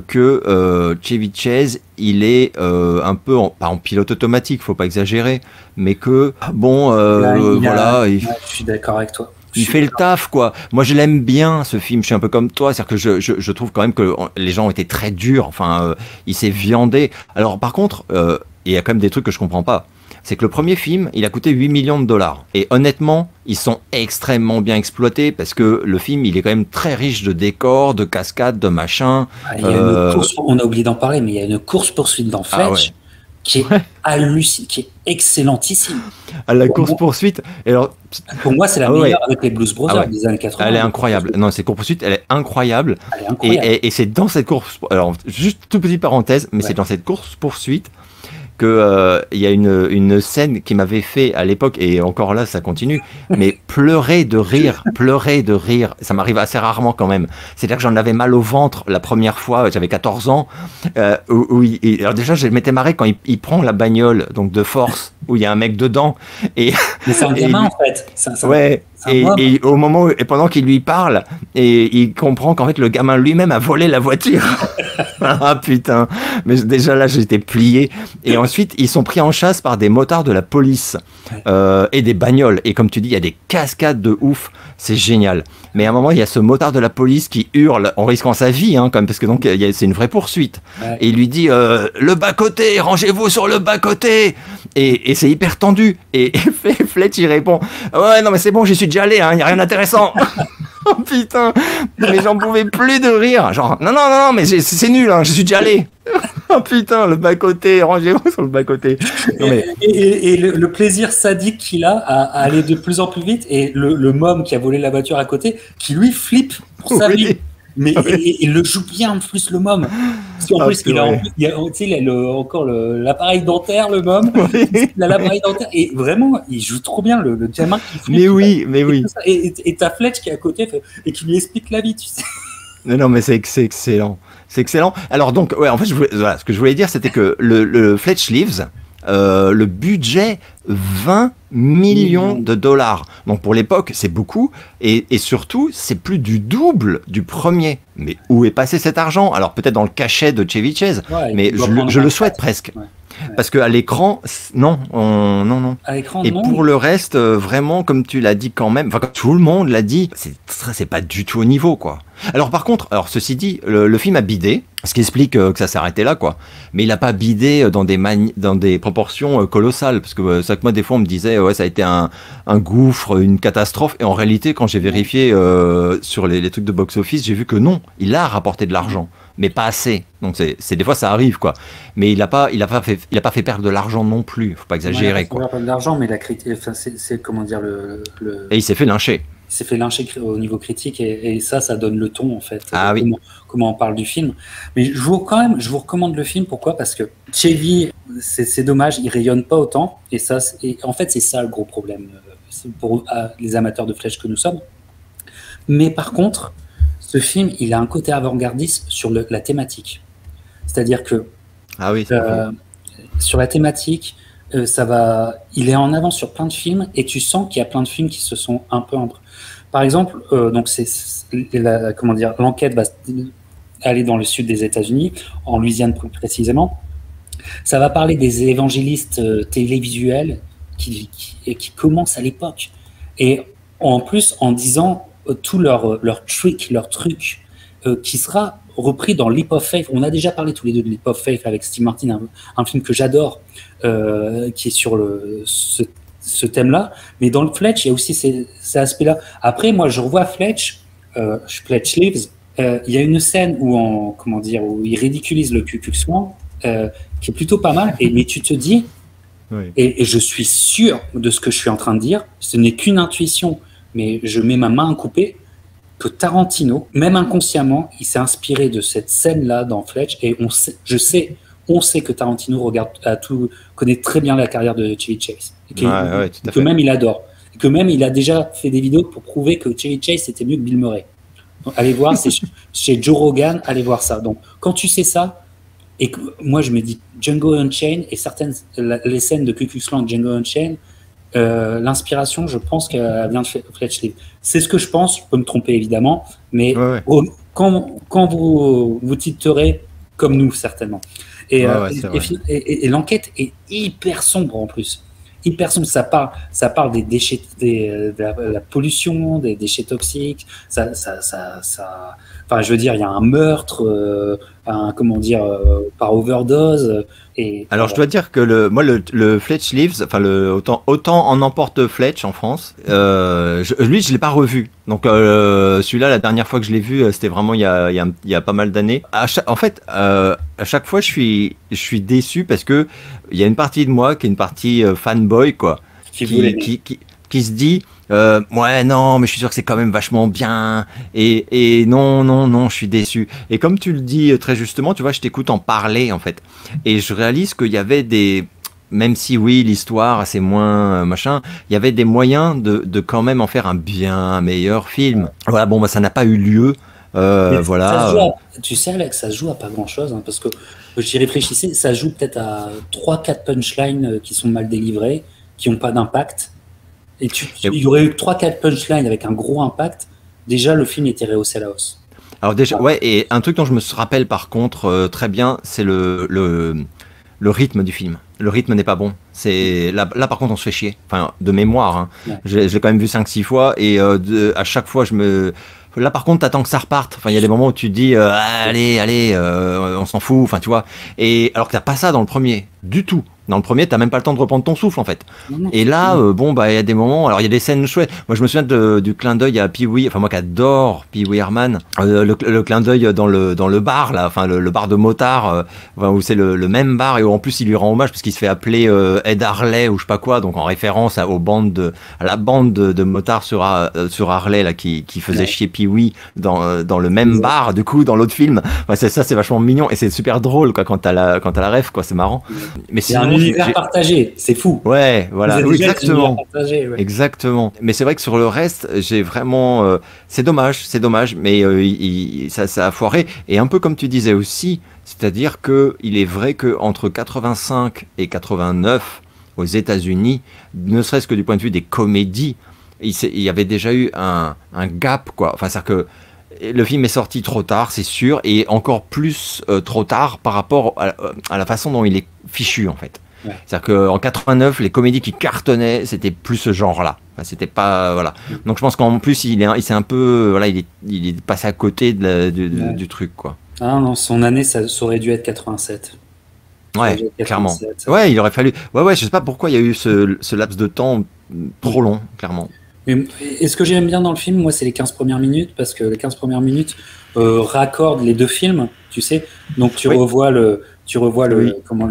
que Chevy Chase, il est un peu pas en pilote automatique, faut pas exagérer, mais que je suis d'accord avec toi. Il fait le taf, quoi. Moi, je l'aime bien, ce film. Je suis un peu comme toi, c'est-à-dire que je trouve quand même que les gens ont été très durs. Enfin, il s'est viandé. Alors, par contre, il y a quand même des trucs que je comprends pas. c'est que le premier film, il a coûté 8 millions de dollars. Et honnêtement, ils sont extrêmement bien exploités parce que le film, il est quand même très riche de décors, de cascades, de machins. Il y a une course, on a oublié d'en parler, mais il y a une course-poursuite dans Fletch qui est hallucinante, qui est excellentissime. À la course-poursuite. Pour moi, c'est la meilleure avec les Blues Brothers des années 80. Elle est incroyable. Non, cette course-poursuite, elle est incroyable. Elle est incroyable. Et c'est dans cette course. Alors, juste toute petite parenthèse, mais c'est dans cette course-poursuite que il y a une scène qui m'avait fait à l'époque, et encore là ça continue, mais pleurer de rire. Ça m'arrive assez rarement quand même. C'est-à-dire que j'en avais mal au ventre la première fois, j'avais 14 ans. Alors déjà, je m'étais marré quand il prend la bagnole donc de force où il y a un mec dedans. Mais c'est un gamin en fait. Et au moment et pendant qu'il lui parle, et il comprend qu'en fait le gamin lui-même a volé la voiture. Ah putain. Mais déjà là j'étais plié. Et ensuite ils sont pris en chasse par des motards de la police et des bagnoles. Et comme tu dis, il y a des cascades de ouf. C'est génial. Mais à un moment il y a ce motard de la police qui hurle en risquant sa vie, quand même, parce que donc c'est une vraie poursuite. Et il lui dit le bas côté, rangez-vous sur le bas côté. Et c'est hyper tendu. Et Fletch il répond ouais non mais c'est bon, j'y suis déjà allé, il n'y a rien d'intéressant. Oh putain, mais j'en pouvais plus de rire. Genre non mais c'est nul, je suis déjà allé. Oh putain, le bas-côté, rangez-vous sur le bas-côté. Et le plaisir sadique qu'il a à aller de plus en plus vite, et le môme qui a volé la voiture à côté, qui lui flippe pour sa vie. Mais il le joue bien en plus, le môme. Parce qu'en plus, il a encore l'appareil dentaire, le môme. Il a l'appareil dentaire. Et vraiment, il joue trop bien, le gamin qui flippe. Mais oui. Et t'as Fletch qui est à côté et qui lui explique la vie, tu sais. Non, mais c'est excellent. C'est excellent. Alors donc, en fait, ce que je voulais dire, c'était que le Fletch Lives, le budget 20 millions de dollars. Donc pour l'époque, c'est beaucoup. Et surtout, c'est plus du double du premier. Mais où est passé cet argent? Alors peut-être dans le cachet de Chevy Chase, mais je le souhaite presque. Parce qu'à l'écran, non. À l'écran, et pour le reste, vraiment, comme tu l'as dit quand même, enfin comme tout le monde l'a dit, c'est pas du tout au niveau, quoi. Alors par contre, ceci dit, le film a bidé, ce qui explique que ça s'est arrêté là, quoi. Mais il a pas bidé dans des proportions colossales, parce que ça que moi des fois on me disait ouais ça a été un gouffre, une catastrophe, et en réalité quand j'ai vérifié sur les trucs de box-office, j'ai vu que non, il a rapporté de l'argent. Mais pas assez. Donc c'est des fois ça arrive, quoi. Mais il a pas fait perdre de l'argent non plus. Faut pas exagérer, quoi. Il a pas perdre de l'argent, mais c'est comment dire Et il s'est fait lyncher. Il s'est fait lyncher au niveau critique, et ça donne le ton en fait. Oui. Comment on parle du film. Mais je vous recommande le film. Pourquoi? Parce que Chevy, c'est dommage, il rayonne pas autant. Et en fait c'est ça le gros problème pour les amateurs de Fletch que nous sommes. Mais par contre, ce film, il a un côté avant-gardiste sur la thématique. C'est-à-dire que sur la thématique, il est en avance sur plein de films, et tu sens qu'il y a plein de films qui se sont un peu... Par exemple, donc l'enquête va aller dans le sud des États-Unis, en Louisiane plus précisément. Ça va parler des évangélistes télévisuels qui commencent à l'époque. Et en plus, en disant tout leur truc qui sera repris dans Leap of Faith. On a déjà parlé tous les deux de Leap of Faith avec Steve Martin, un film que j'adore, qui est sur ce thème-là. Mais dans le Fletch, il y a aussi ces aspects-là. Après, moi, je revois Fletch Lives. Il y a une scène où il ridiculise le Ku Klux Klan, qui est plutôt pas mal. Mais tu te dis, et je suis sûr de ce que je suis en train de dire, ce n'est qu'une intuition, mais je mets ma main à couper, que Tarantino, même inconsciemment, il s'est inspiré de cette scène-là dans Fletch, et on sait que Tarantino connaît très bien la carrière de Chevy Chase, et que même il adore, et que même il a déjà fait des vidéos pour prouver que Chevy Chase était mieux que Bill Murray. Donc, allez voir, c'est chez Joe Rogan, allez voir ça. Donc quand tu sais ça, et que moi je me dis Django Unchained et les scènes de Ku Klux Klan, Django Unchained, l'inspiration, je pense qu'elle vient de Fletch Lives. C'est ce que je pense, je peux me tromper évidemment, mais quand vous titrerez comme nous certainement. Et l'enquête est hyper sombre en plus. Hyper sombre, ça parle des déchets, de la pollution, des déchets toxiques. Enfin, je veux dire, il y a un meurtre comment dire, par overdose. Alors, je dois dire que moi, le Fletch Lives, enfin, autant en emporte Fletch en France, lui, je l'ai pas revu. Donc, celui-là, la dernière fois que je l'ai vu, c'était vraiment il y a pas mal d'années. En fait, à chaque fois, je suis déçu parce que il y a une partie de moi qui est une partie fanboy, quoi, qui se dit. Ouais, non, mais je suis sûr que c'est quand même vachement bien. Et non, je suis déçu. Et comme tu le dis très justement, tu vois, je t'écoute en parler, en fait. Et je réalise qu'il y avait même si oui, l'histoire, c'est moins machin, il y avait des moyens de quand même en faire un bien meilleur film. Voilà, bon, bah, ça n'a pas eu lieu. Voilà. Tu sais, Alex, ça se joue à pas grand-chose, hein, parce que j'y réfléchissais, ça joue peut-être à 3-4 punchlines qui sont mal délivrées, qui n'ont pas d'impact. Et il y aurait eu 3-4 punchlines avec un gros impact. Déjà, le film était rehaussé à la hausse. Alors déjà, ouais, et un truc dont je me rappelle par contre très bien, c'est le rythme du film. Le rythme n'est pas bon. Là par contre, on se fait chier. Enfin, de mémoire. Hein. Ouais. Je l'ai quand même vu 5-6 fois et à chaque fois, Là, par contre, t'attends que ça reparte. Enfin, il y a des moments où tu te dis, allez, on s'en fout. Enfin, tu vois. Et alors que t'as pas ça dans le premier, du tout. Dans le premier, t'as même pas le temps de reprendre ton souffle, en fait. Et là, bon, bah, il y a des moments. Alors, il y a des scènes chouettes. Moi, je me souviens du clin d'œil à Pee-wee. Enfin, moi qui adore Pee-wee Herman. Le clin d'œil dans le bar, là. Enfin, le bar de motard, où c'est le même bar. Et où, en plus, il lui rend hommage parce qu'il se fait appeler Ed Harley ou je sais pas quoi. Donc, en référence à la bande de motards sur Harley, là, qui faisait chier Pee-wee dans le même bar. Du coup, dans l'autre film. Enfin, c'est vachement mignon. Et c'est super drôle, quoi, quand t'as la ref, quoi. C'est marrant. Mais sinon, univers partagé, c'est fou. Ouais, voilà, oui, exactement. Partagé, ouais. Exactement. Mais c'est vrai que sur le reste, j'ai vraiment, c'est dommage, mais ça a foiré. Et un peu comme tu disais aussi, c'est-à-dire que il est vrai que entre 85 et 89 aux États-Unis, ne serait-ce que du point de vue des comédies, il y avait déjà eu un gap, quoi. Enfin, c'est-à-dire que le film est sorti trop tard, c'est sûr, et encore plus trop tard par rapport à la façon dont il est fichu, en fait. Ouais. C'est-à-dire qu'en 89, les comédies qui cartonnaient, c'était plus ce genre-là. Enfin, c'était pas, voilà. Donc je pense qu'en plus, il s'est un peu, voilà, il est passé à côté du truc, quoi. Ah non, son année, ça aurait dû être 87. Ouais, 87, clairement. Ouais, il aurait fallu. Ouais, je sais pas pourquoi il y a eu ce laps de temps trop long, clairement. Et ce que j'aime bien dans le film, moi, c'est les 15 premières minutes, parce que les 15 premières minutes raccordent les deux films, tu sais. Donc tu revois le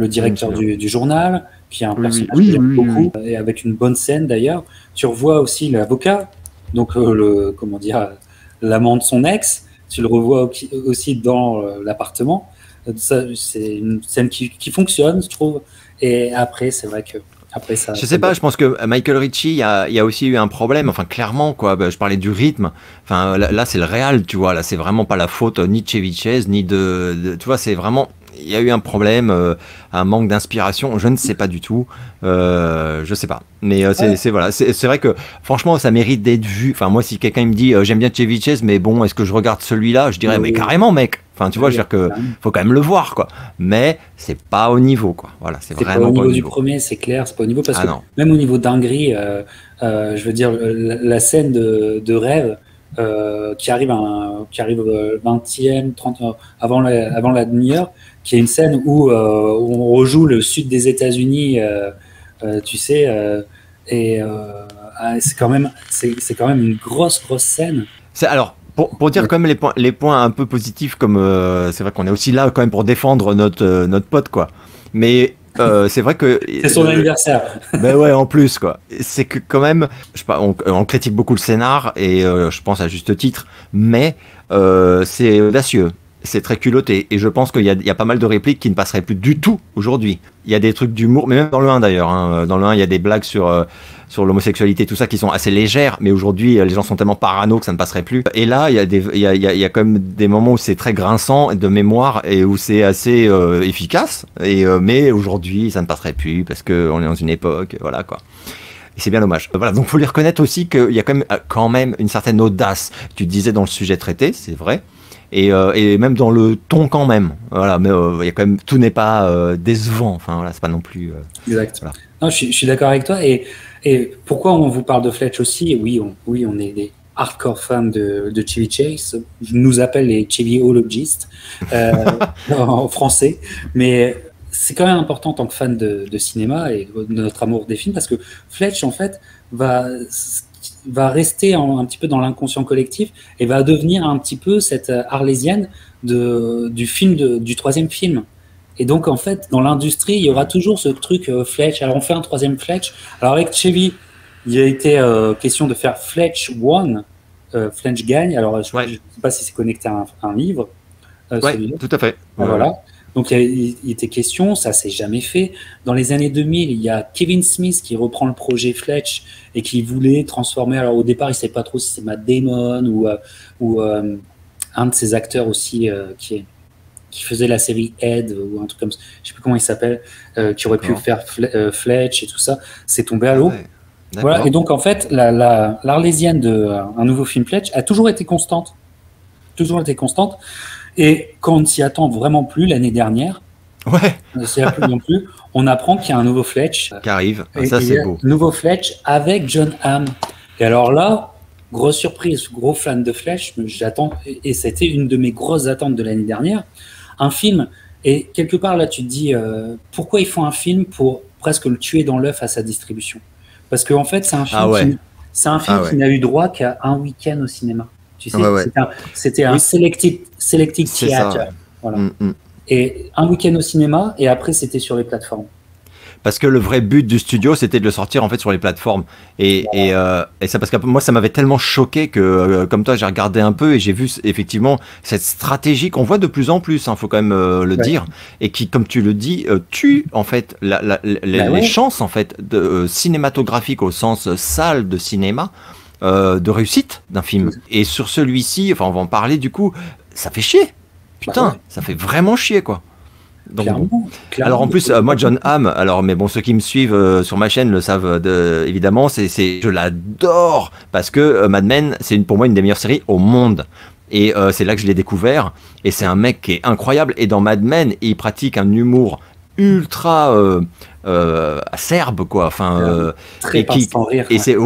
directeur du journal, qui a un personnage que j'aime beaucoup, et avec une bonne scène d'ailleurs. Tu revois aussi l'avocat, donc l'amant de son ex. Tu le revois aussi dans l'appartement. C'est une scène qui fonctionne, je trouve. Et après, c'est vrai que ça, je sais pas, je pense que Michael Ritchie, il y a aussi eu un problème, enfin clairement quoi, je parlais du rythme, enfin là c'est le réal, tu vois, là c'est vraiment pas la faute ni de Chevy ni tu vois, c'est vraiment, il y a eu un problème, un manque d'inspiration, je ne sais pas du tout, je sais pas, mais c'est vrai que franchement ça mérite d'être vu. Enfin moi si quelqu'un me dit j'aime bien Chevy Chase mais bon est-ce que je regarde celui-là, je dirais mais carrément mec. Enfin, tu vois, je veux dire que faut quand même le voir, quoi. Mais c'est pas au niveau, quoi. Voilà, c'est vraiment pas au niveau du premier, c'est clair, c'est pas au niveau parce que même au niveau dinguerie, je veux dire la scène de rêve qui arrive 20e, 30 avant la demi-heure, qui est une scène où on rejoue le sud des États-Unis, tu sais, et c'est quand même une grosse scène. Alors. Pour dire quand même les points un peu positifs, comme c'est vrai qu'on est aussi là quand même pour défendre notre pote, quoi. Mais c'est vrai que c'est son anniversaire. Ben ouais, en plus, quoi. C'est que quand même, je sais pas, on critique beaucoup le scénar et je pense à juste titre, mais c'est audacieux. C'est très culotté et je pense qu'il y a pas mal de répliques qui ne passeraient plus du tout aujourd'hui. Il y a des trucs d'humour, mais même dans le 1 d'ailleurs. Hein. Dans le 1, il y a des blagues sur l'homosexualité, tout ça, qui sont assez légères, mais aujourd'hui, les gens sont tellement parano que ça ne passerait plus. Et là, il y a quand même des moments où c'est très grinçant de mémoire et où c'est assez efficace. Mais aujourd'hui, ça ne passerait plus parce qu'on est dans une époque, voilà quoi. Et c'est bien dommage. Voilà, donc faut lui reconnaître aussi qu'il y a quand même une certaine audace. Tu disais dans le sujet traité, c'est vrai. Et même dans le ton quand même, voilà, mais il y a quand même, tout n'est pas décevant, enfin voilà, c'est pas non plus exact. Non, je suis d'accord avec toi. Et pourquoi on vous parle de Fletch aussi? Oui, on est hardcore fans de Chevy Chase. Je nous appelle les Chevyologistes en français. Mais c'est quand même important en tant que fan de cinéma et de notre amour des films, parce que Fletch, en fait, va rester un petit peu dans l'inconscient collectif et va devenir un petit peu cette arlésienne du troisième film. Et donc, en fait, dans l'industrie, il y aura toujours ce truc Fletch. Alors, on fait un troisième Fletch. Alors, avec Chevy, il a été question de faire Fletch One. Fletch gagne. Alors, je ne sais pas si c'est connecté à un livre. Oui, tout à fait. Voilà. Donc, il était question, ça s'est jamais fait. Dans les années 2000, il y a Kevin Smith qui reprend le projet Fletch et qui voulait transformer. Alors, au départ, il ne savait pas trop si c'est Matt Damon ou un de ses acteurs aussi qui faisait la série Ed ou un truc comme ça. Je ne sais plus comment il s'appelle, qui aurait pu faire Fletch et tout ça. C'est tombé à l'eau. Voilà. Et donc, en fait, l'Arlésienne d'un nouveau film Fletch a toujours été constante. Toujours été constante. Et quand on ne s'y attend vraiment plus, l'année dernière, on apprend qu'il y a un nouveau Fletch qui arrive. Ça, c'est beau. Nouveau Fletch avec John Hamm. Et alors là, grosse surprise, gros fan de Fletch, j'attends, et c'était une de mes grosses attentes de l'année dernière, un film. Et quelque part, là, tu te dis, pourquoi ils font un film pour presque le tuer dans l'œuf à sa distribution? Parce qu'en fait, c'est un film, qui n'a eu droit qu'à un week-end au cinéma. Tu sais, c'était un selected theater. Voilà. Et un week-end au cinéma, et après, c'était sur les plateformes. Parce que le vrai but du studio, c'était de le sortir en fait sur les plateformes. Et ça, parce que moi, ça m'avait tellement choqué que, comme toi, j'ai regardé un peu et j'ai vu effectivement cette stratégie qu'on voit de plus en plus, faut quand même le dire, et qui, comme tu le dis, tue en fait les chances en fait cinématographiques au sens salle de cinéma. De réussite d'un film. Et sur celui-ci, on va en parler du coup, ça fait chier. Putain, ça fait vraiment chier, quoi. Donc, clairement. Alors en plus, moi John Hamm, mais bon, ceux qui me suivent sur ma chaîne le savent évidemment, je l'adore parce que Mad Men, c'est pour moi une des meilleures séries au monde. Et c'est là que je l'ai découvert. Et c'est un mec qui est incroyable. Et dans Mad Men, il pratique un humour ultra acerbe, quoi. Très sans rire. Et c'est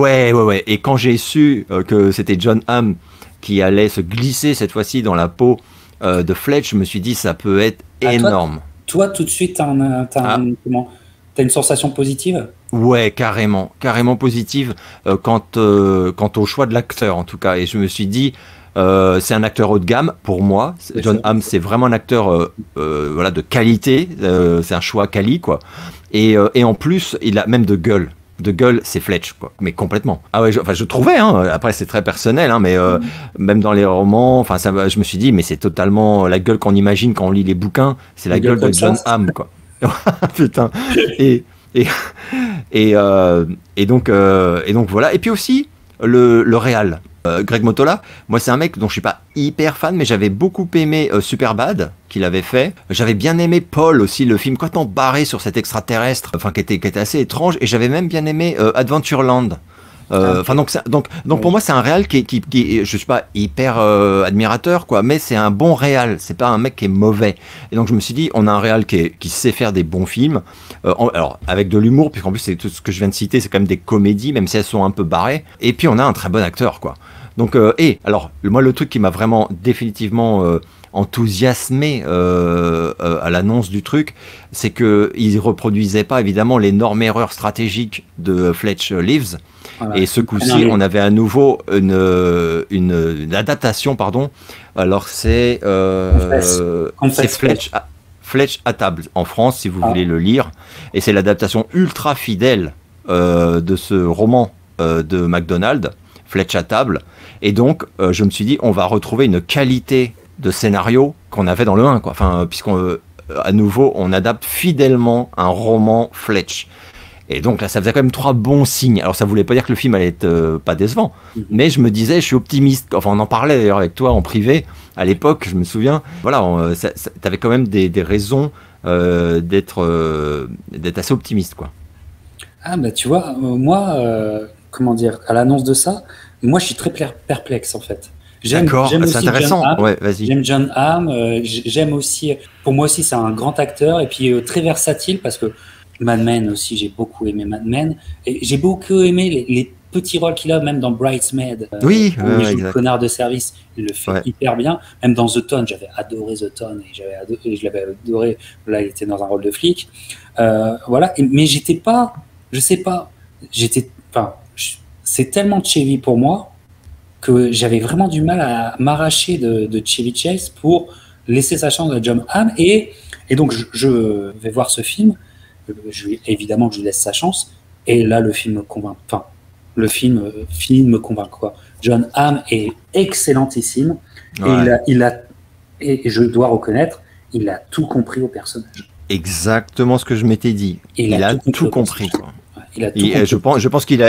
Et quand j'ai su que c'était John Hamm qui allait se glisser cette fois-ci dans la peau de Fletch, je me suis dit ça peut être énorme. Toi, tout de suite, t'as une sensation positive? Ouais, carrément positive quant au choix de l'acteur en tout cas. Et je me suis dit. C'est un acteur haut de gamme pour moi. John Hamm, c'est vraiment un acteur de qualité. C'est un choix quali, quoi. Et en plus, il a même de gueule. De gueule, c'est Fletch, quoi. Mais complètement. Ah ouais, je trouvais. Après, c'est très personnel, mais même dans les romans, je me suis dit, mais c'est totalement la gueule qu'on imagine quand on lit les bouquins. C'est la gueule de John Hamm, quoi. Putain. Et donc voilà. Et puis aussi le réal. Greg Mottola, moi c'est un mec dont je suis pas hyper fan, mais j'avais beaucoup aimé Superbad qu'il avait fait. J'avais bien aimé Paul aussi, le film complètement barré sur cet extraterrestre, qui était assez étrange, et j'avais même bien aimé Adventureland. Donc pour moi c'est un réal qui je suis pas hyper admirateur, quoi, mais c'est un bon réal, c'est pas un mec qui est mauvais. Et donc je me suis dit, on a un réal qui sait faire des bons films, alors avec de l'humour, puisqu'en plus c'est tout ce que je viens de citer, c'est quand même des comédies, même si elles sont un peu barrées. Et puis on a un très bon acteur, quoi. Donc moi le truc qui m'a vraiment définitivement enthousiasmé à l'annonce du truc, c'est que ils reproduisaient pas évidemment l'énorme erreur stratégique de Fletch Lives. Voilà. Et ce coup-ci, on avait à nouveau une adaptation, pardon. Alors c'est Fletch à table en France, si vous voulez le lire. Et c'est l'adaptation ultra fidèle de ce roman de MacDonald, Fletch à table. Et donc, je me suis dit, on va retrouver une qualité de scénario qu'on avait dans le 1, quoi. Puisqu'à nouveau, on adapte fidèlement un roman Fletch. Et donc là, ça faisait quand même 3 bons signes. Alors ça voulait pas dire que le film allait être pas décevant, mais je me disais, je suis optimiste. On en parlait d'ailleurs avec toi en privé à l'époque, je me souviens. Voilà, t'avais quand même des raisons d'être assez optimiste, quoi. Ah bah tu vois, moi, comment dire, à l'annonce de ça, moi je suis très perplexe en fait. D'accord, c'est intéressant. Ouais, vas-y. J'aime John Hamm, j'aime aussi, pour moi aussi c'est un grand acteur et puis très versatile parce que Mad Men aussi, j'ai beaucoup aimé Mad Men. Et j'ai beaucoup aimé petit rôle qu'il a, même dans Bridesmaid, Oui, où il joue le connard de service, il le fait hyper bien. Même dans The Town, j'avais adoré The Town et je l'avais adoré. Là, il était dans un rôle de flic. Voilà. Mais j'étais pas, je sais pas, c'est tellement Chevy pour moi que j'avais vraiment du mal à m'arracher de Chevy Chase pour laisser sa chance à John Hamm. Et donc, je vais voir ce film. Évidemment que je lui laisse sa chance. Et là, le film me convainc. Enfin, le film finit de me convaincre, quoi. John Hamm est excellentissime. Ouais. Et je dois reconnaître, il a tout compris au personnage. Exactement ce que je m'étais dit. Il a tout compris, quoi. Je pense qu'il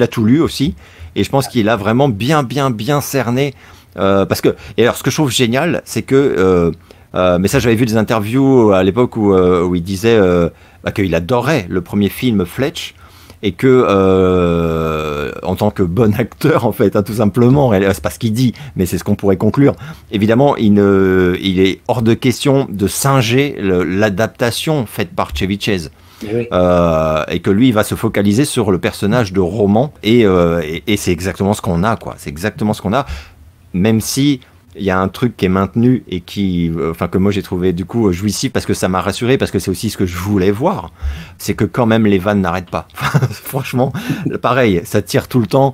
a tout lu aussi, et je pense qu'il a vraiment bien cerné, parce que, et alors ce que je trouve génial, c'est que mais ça j'avais vu des interviews à l'époque où il disait qu'il adorait le premier film Fletch, et que en tant que bon acteur, en fait, tout simplement, c'est pas ce qu'il dit, mais c'est ce qu'on pourrait conclure, évidemment il est hors de question de singer l'adaptation faite par Chevy Chase. Oui. Et que lui il va se focaliser sur le personnage de roman, et c'est exactement ce qu'on a, quoi. C'est exactement ce qu'on a, même si il y a un truc qui est maintenu et que moi j'ai trouvé du coup jouissif, parce que ça m'a rassuré, parce que c'est aussi ce que je voulais voir, c'est que quand même les vannes n'arrêtent pas. Franchement, pareil, ça tire tout le temps.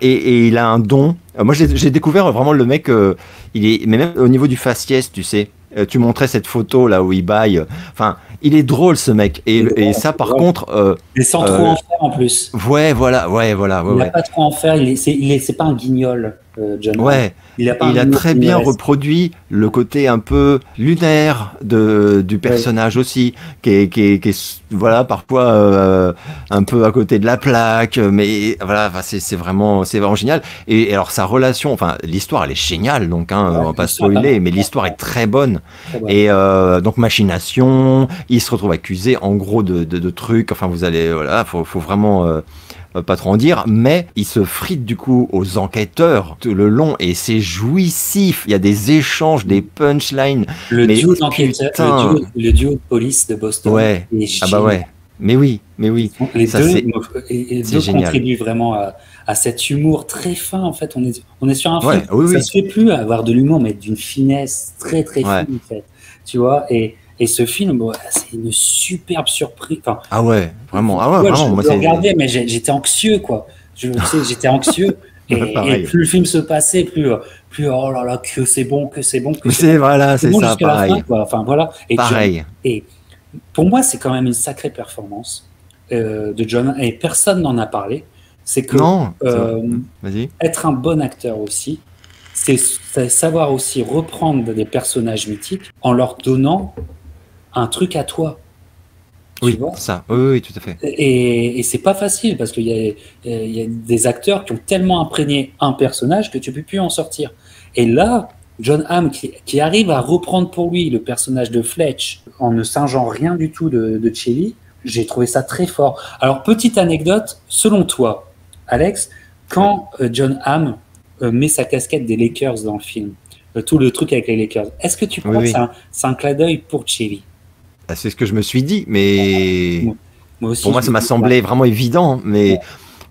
Et il a un don. Moi j'ai découvert vraiment le mec, mais même au niveau du faciès, tu sais. Tu montrais cette photo là où il baille. Enfin, il est drôle ce mec. Et ça, par contre. Mais sans trop en faire en plus. Ouais, voilà. Il n'a pas trop en faire. C'est pas un guignol, John. Ouais. Il a très bien reproduit le côté un peu lunaire du personnage aussi, qui est voilà, parfois un peu à côté de la plaque, mais voilà, c'est vraiment génial. Et alors sa relation, enfin l'histoire elle est géniale, donc on va pas spoiler, mais l'histoire est très bonne. Et donc machination, il se retrouve accusé en gros de trucs. Enfin vous allez, voilà, faut vraiment pas trop en dire, mais il se frite du coup aux enquêteurs tout le long, et c'est jouissif. Il y a des échanges, des punchlines. Le duo d'enquêteurs, le duo de police de Boston. Ouais. Ah bah ouais. Mais oui. Les deux contribuent vraiment à cet humour très fin. En fait, on est sur un film. Ça se fait plus à avoir de l'humour, mais d'une finesse très fine, en fait. Tu vois. Et ce film, c'est une superbe surprise. Enfin, ah ouais, vraiment. Moi, je regardais, mais j'étais anxieux, quoi. J'étais anxieux. Et plus le film se passait, plus oh là là, que c'est bon. C'est bon ça, pareil. La fin, quoi. Enfin, voilà. Pareil. Et pour moi, c'est quand même une sacrée performance de John. Et personne n'en a parlé. C'est que être un bon acteur aussi, c'est savoir aussi reprendre des personnages mythiques en leur donnant un truc à toi. Oui, ça. Oui, tout à fait. Et c'est pas facile, parce qu'il y a des acteurs qui ont tellement imprégné un personnage que tu peux plus en sortir. Et là, John Hamm qui arrive à reprendre pour lui le personnage de Fletch en ne singeant rien du tout de Chevy, j'ai trouvé ça très fort. Alors, petite anecdote, selon toi, Alex, quand John Hamm met sa casquette des Lakers dans le film, tout le truc avec les Lakers, est-ce que tu crois que c'est un clin d'œil pour Chevy? C'est ce que je me suis dit, mais moi aussi, pour moi ça m'a semblé vraiment évident, mais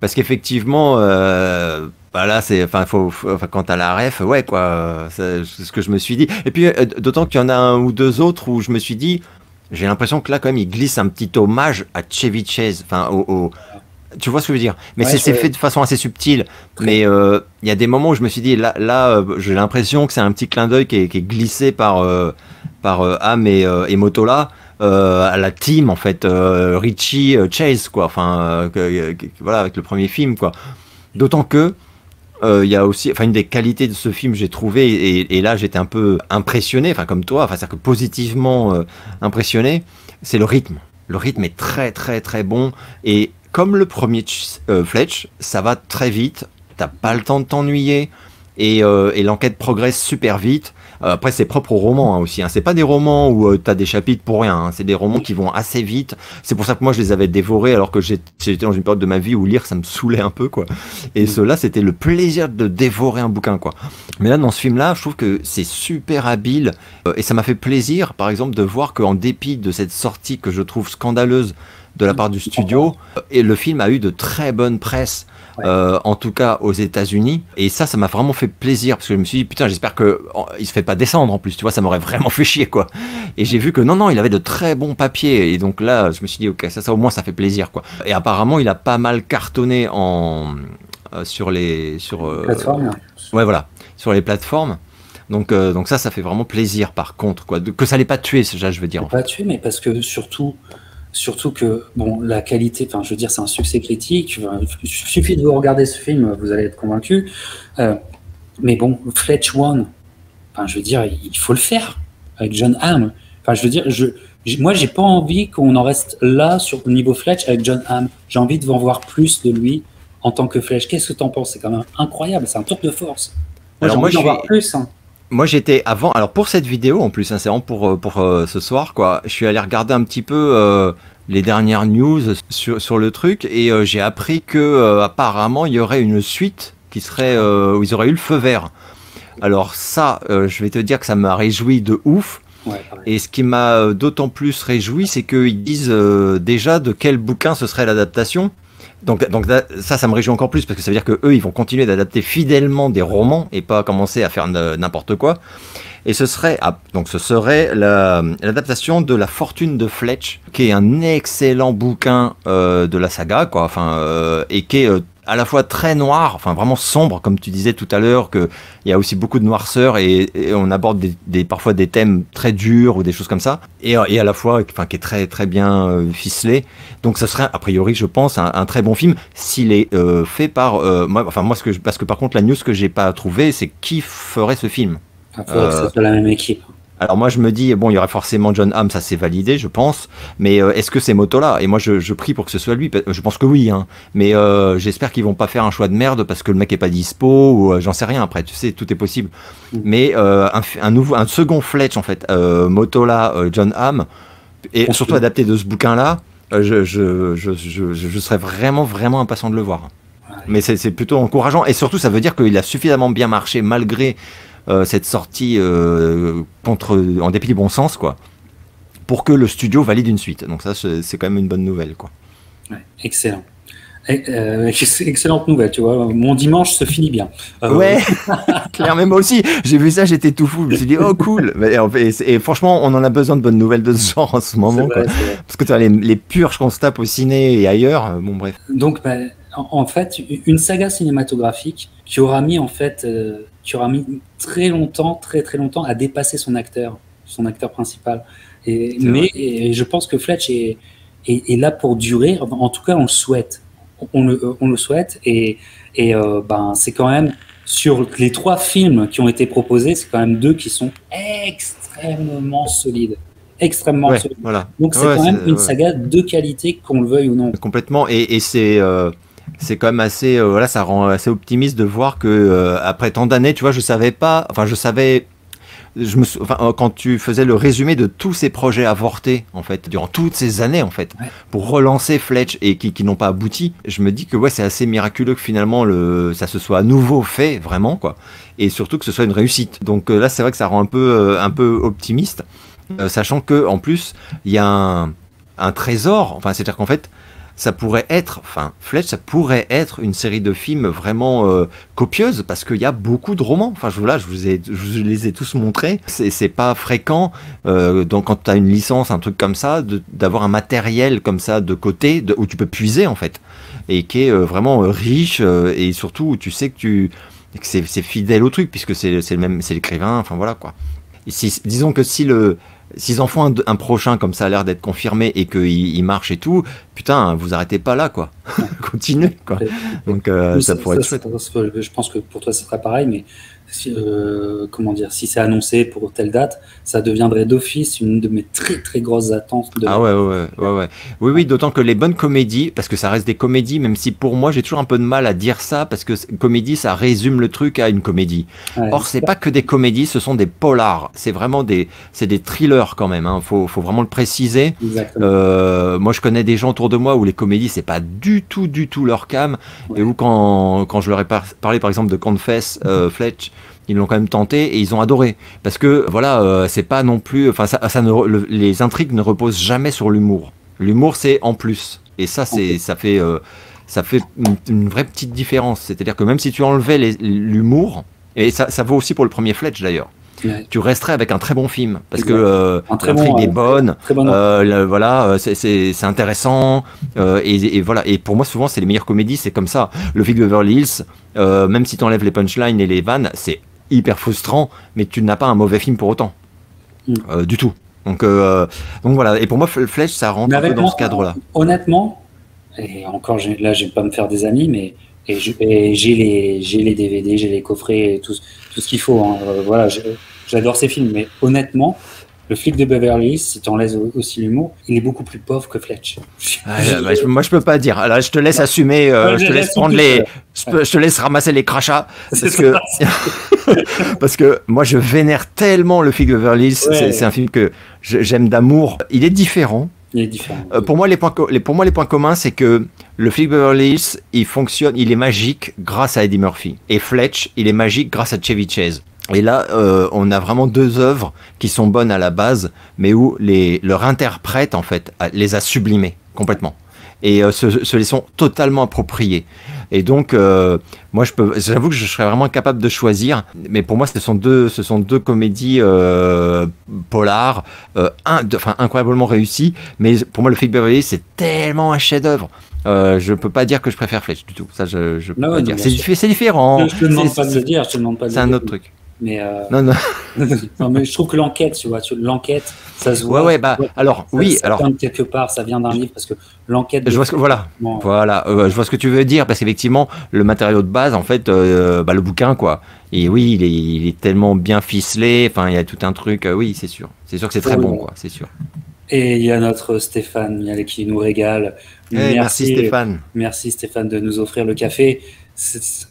parce qu'effectivement là c'est quand t'as la ref, c'est ce que je me suis dit. Et puis d'autant qu'il y en a un ou deux autres où je me suis dit, j'ai l'impression que là quand même il glisse un petit hommage à Chevy Chase, tu vois ce que je veux dire, mais c'est fait de façon assez subtile. Mais il y a des moments où je me suis dit là j'ai l'impression que c'est un petit clin d'œil qui est glissé par Hamm et Mottola à la team, en fait, Richie Chase, quoi. Voilà, avec le premier film, quoi. D'autant que il y a aussi, une des qualités de ce film, j'ai trouvé, et là j'étais un peu impressionné, comme toi, c'est-à-dire que positivement impressionné, c'est le rythme. Le rythme est très très très bon, et comme le premier Fletch, ça va très vite, t'as pas le temps de t'ennuyer, et l'enquête progresse super vite. Après, c'est propre aux romans aussi. C'est pas des romans où t'as des chapitres pour rien. C'est des romans qui vont assez vite. C'est pour ça que moi, je les avais dévorés, alors que j'étais dans une période de ma vie où lire, ça me saoulait un peu, quoi. Et ceux-là, c'était le plaisir de dévorer un bouquin, quoi. Mais là, dans ce film-là, je trouve que c'est super habile. Et ça m'a fait plaisir, par exemple, de voir qu'en dépit de cette sortie que je trouve scandaleuse de la part du studio, et le film a eu de très bonnes presses. Ouais. en tout cas aux États-Unis. Et ça m'a vraiment fait plaisir parce que je me suis dit putain, j'espère que il se fait pas descendre en plus. Tu vois, ça m'aurait vraiment fait chier quoi. Et j'ai vu que non, il avait de très bons papiers. Et donc là, je me suis dit ok, ça au moins ça fait plaisir quoi. Et apparemment, il a pas mal cartonné sur les Plateforme. ouais voilà, sur les plateformes. Donc ça fait vraiment plaisir par contre quoi, que ça l'ait pas tué, je veux dire. Pas tué, mais parce que surtout que bon, la qualité, enfin, je veux dire, c'est un succès critique. Enfin, il suffit de vous regarder ce film, vous allez être convaincu. Mais bon, Fletch One, enfin, je veux dire, il faut le faire avec John Hamm. Enfin, je veux dire, moi, j'ai pas envie qu'on en reste là sur le niveau Fletch avec John Hamm. J'ai envie de en voir plus de lui en tant que Fletch. Qu'est-ce que t'en penses? C'est quand même incroyable, c'est un tour de force. Moi, j'ai envie d'en voir plus. Hein. Moi j'étais avant, alors pour cette vidéo en plus, hein, c'est vraiment pour ce soir quoi, je suis allé regarder un petit peu les dernières news sur le truc et j'ai appris que apparemment il y aurait une suite qui serait où ils auraient eu le feu vert. Alors ça, je vais te dire que ça m'a réjoui de ouf. Ouais, et ce qui m'a d'autant plus réjoui, c'est qu'ils disent déjà de quel bouquin ce serait l'adaptation. Donc ça me réjouit encore plus parce que ça veut dire que eux ils vont continuer d'adapter fidèlement des romans et pas commencer à faire n'importe quoi. Et ce serait l'adaptation de La Fortune de Fletch, qui est un excellent bouquin de la saga quoi. Enfin et qui est à la fois très noir, enfin vraiment sombre comme tu disais tout à l'heure, que il y a aussi beaucoup de noirceur et on aborde parfois des thèmes très durs ou des choses comme ça et à la fois enfin qui est très très bien ficelé. Donc ça serait a priori je pense un très bon film s'il est fait par parce que par contre la news que j'ai pas trouvé c'est qui ferait ce film. Il faudrait que ce soit la même équipe. Alors moi je me dis bon il y aurait forcément John Hamm, ça c'est validé je pense, mais est-ce que c'est Mottola? Et moi je prie pour que ce soit lui, je pense que oui hein, mais j'espère qu'ils vont pas faire un choix de merde parce que le mec est pas dispo ou j'en sais rien après, tu sais tout est possible. Mais un second Fletch en fait, Mottola, John Hamm et surtout adapté de ce bouquin là, je serais vraiment vraiment impatient de le voir. Ouais. Mais c'est plutôt encourageant et surtout ça veut dire qu'il a suffisamment bien marché malgré cette sortie en dépit du bon sens quoi, pour que le studio valide une suite. Donc ça c'est quand même une bonne nouvelle quoi. Ouais, excellent. Excellente nouvelle, tu vois. Mon dimanche se finit bien. Ouais, clairement moi aussi. J'ai vu ça, j'étais tout fou. Je me suis dit oh cool. Et franchement, on en a besoin de bonnes nouvelles de ce genre en ce moment, vrai, quoi. Parce que tu as les purges qu'on se tape au ciné et ailleurs. Bon bref. Donc en fait, une saga cinématographique qui aura mis en fait, très longtemps à dépasser son acteur principal. Mais je pense que Fletch est là pour durer. En tout cas, on le souhaite. On le souhaite. Et c'est quand même sur les 3 films qui ont été proposés, c'est quand même 2 qui sont extrêmement solides. Extrêmement solides. Voilà. Donc c'est quand même une saga de qualité, qu'on le veuille ou non. Complètement. Et c'est quand même assez ça rend assez optimiste de voir que après tant d'années, tu vois, je savais quand tu faisais le résumé de tous ces projets avortés en fait durant toutes ces années en fait, pour relancer Fletch et qui n'ont pas abouti, je me dis que c'est assez miraculeux que finalement ça se soit à nouveau fait vraiment quoi, et surtout que ce soit une réussite. Donc là c'est vrai que ça rend un peu optimiste, sachant que en plus il y a un trésor, enfin c'est-à-dire qu'en fait ça pourrait être, Fletch, ça pourrait être une série de films vraiment copieuse parce qu'il y a beaucoup de romans. Enfin, je vous les ai tous montrés. C'est pas fréquent, donc quand tu as une licence, un truc comme ça, d'avoir un matériel comme ça de côté où tu peux puiser en fait, et qui est vraiment riche et surtout où tu sais que c'est fidèle au truc puisque c'est l'écrivain. Enfin voilà quoi. Et disons que s'ils en font un prochain comme ça a l'air d'être confirmé et qu'il marche et tout, putain, vous arrêtez pas là quoi. Continuez quoi. Donc ça pourrait être chouette. Je pense que pour toi ce serait pareil, mais si c'est annoncé pour telle date, ça deviendrait d'office une de mes très très grosses attentes. Oui, d'autant que les bonnes comédies, parce que ça reste des comédies, même si pour moi j'ai toujours un peu de mal à dire ça, parce que comédie ça résume le truc à une comédie. Or c'est pas que des comédies, ce sont des polars. C'est vraiment des thrillers quand même. Faut vraiment le préciser. Moi je connais des gens autour de moi où les comédies c'est pas du tout leur cam, et où quand je leur ai parlé par exemple de Confess, Fletch, ils l'ont quand même tenté et ils ont adoré parce que c'est pas non plus, les intrigues ne reposent jamais sur l'humour. L'humour c'est en plus, et ça ça fait ça fait une vraie petite différence. C'est-à-dire que même si tu enlevais l'humour, et ça vaut aussi pour le premier Fletch d'ailleurs, tu resterais avec un très bon film parce que l'intrigue est bonne, voilà, c'est intéressant et voilà. Et pour moi, souvent, c'est les meilleures comédies, c'est comme ça. Le Flic de Beverly Hills, même si tu enlèves les punchlines et les vannes, c'est hyper frustrant, mais tu n'as pas un mauvais film pour autant, du tout. Donc voilà. Et pour moi, Fletch, ça rentre un peu dans ce cadre-là. Honnêtement, et encore, là, je vais pas me faire des amis, mais j'ai les DVD, j'ai les coffrets, tout ce qu'il faut. Hein. Voilà, j'adore ces films, mais honnêtement, le Flic de Beverly Hills, si tu enlèves aussi l'humour, il est beaucoup plus pauvre que Fletch. Moi, je peux pas dire. Alors, je te laisse assumer. Je te laisse prendre je te laisse ramasser les crachats parce que moi, je vénère tellement le Flic de Beverly Hills. C'est un film que j'aime d'amour. Il est différent. Il est différent. Pour moi, les points communs, c'est que le Flic de Beverly Hills, il est magique grâce à Eddie Murphy. Et Fletch, il est magique grâce à Chevy Chase. Et là, on a vraiment deux œuvres qui sont bonnes à la base, mais où leur interprète, en fait, les a sublimées complètement. Et se les sont totalement appropriés. Et donc, moi, j'avoue que je serais vraiment capable de choisir, mais pour moi, ce sont deux comédies polars, incroyablement réussies. Mais pour moi, le Flic de Beverly Hills, c'est tellement un chef-d'œuvre. Je peux pas dire que je préfère Fletch du tout. Ça, je peux pas dire. C'est différent. Je te demande pas de le dire. Je te demande pas de le dire. C'est un autre truc. Mais non. Non, mais je trouve que l'enquête, tu vois, l'enquête, ça se voit. Ouais, bah, alors, oui, ça vient de quelque part, ça vient d'un livre, parce que l'enquête. Je vois je vois ce que tu veux dire, parce qu'effectivement, le matériau de base, en fait, le bouquin, quoi. Et oui, il est tellement bien ficelé. Enfin, il y a tout un truc. Oui, c'est sûr que c'est très bon, quoi. C'est sûr. Et il y a notre Stéphane qui nous régale. Merci Stéphane. Merci Stéphane de nous offrir le café.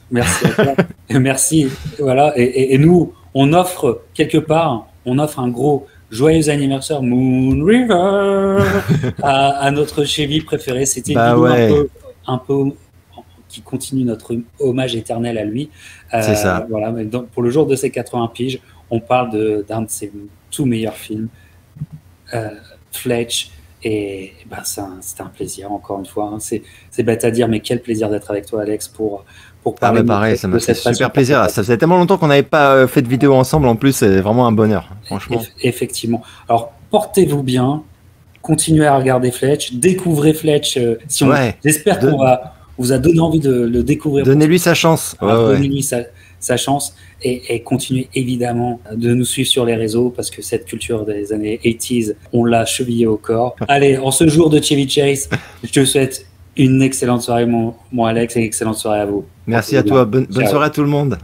Merci à toi. Merci. Voilà. Et nous, on offre quelque part, un gros joyeux anniversaire Moon River à notre Chevy préféré. C'était une vidéo un peu qui continue notre hommage éternel à lui. C'est ça. Voilà. Mais pour le jour de ses 80 piges, on parle d'un de ses tout meilleurs films, Fletch. Et c'était un plaisir, encore une fois. Hein. C'est bête à dire, mais quel plaisir d'être avec toi, Alex, pour parler pareil, ça m'a fait super plaisir. Ça faisait tellement longtemps qu'on n'avait pas fait de vidéo ensemble. En plus, c'est vraiment un bonheur, franchement. Effectivement. Alors, portez-vous bien. Continuez à regarder Fletch. Découvrez Fletch. J'espère qu'on vous a donné envie de le découvrir. Donnez-lui sa chance. Donnez-lui sa chance. Et continuez évidemment de nous suivre sur les réseaux parce que cette culture des années 80s, on l'a chevillée au corps. Allez, en ce jour de Chevy Chase, je te souhaite une excellente soirée, mon Alex, et une excellente soirée à vous. Merci à toi. Bonne soirée à tout le monde.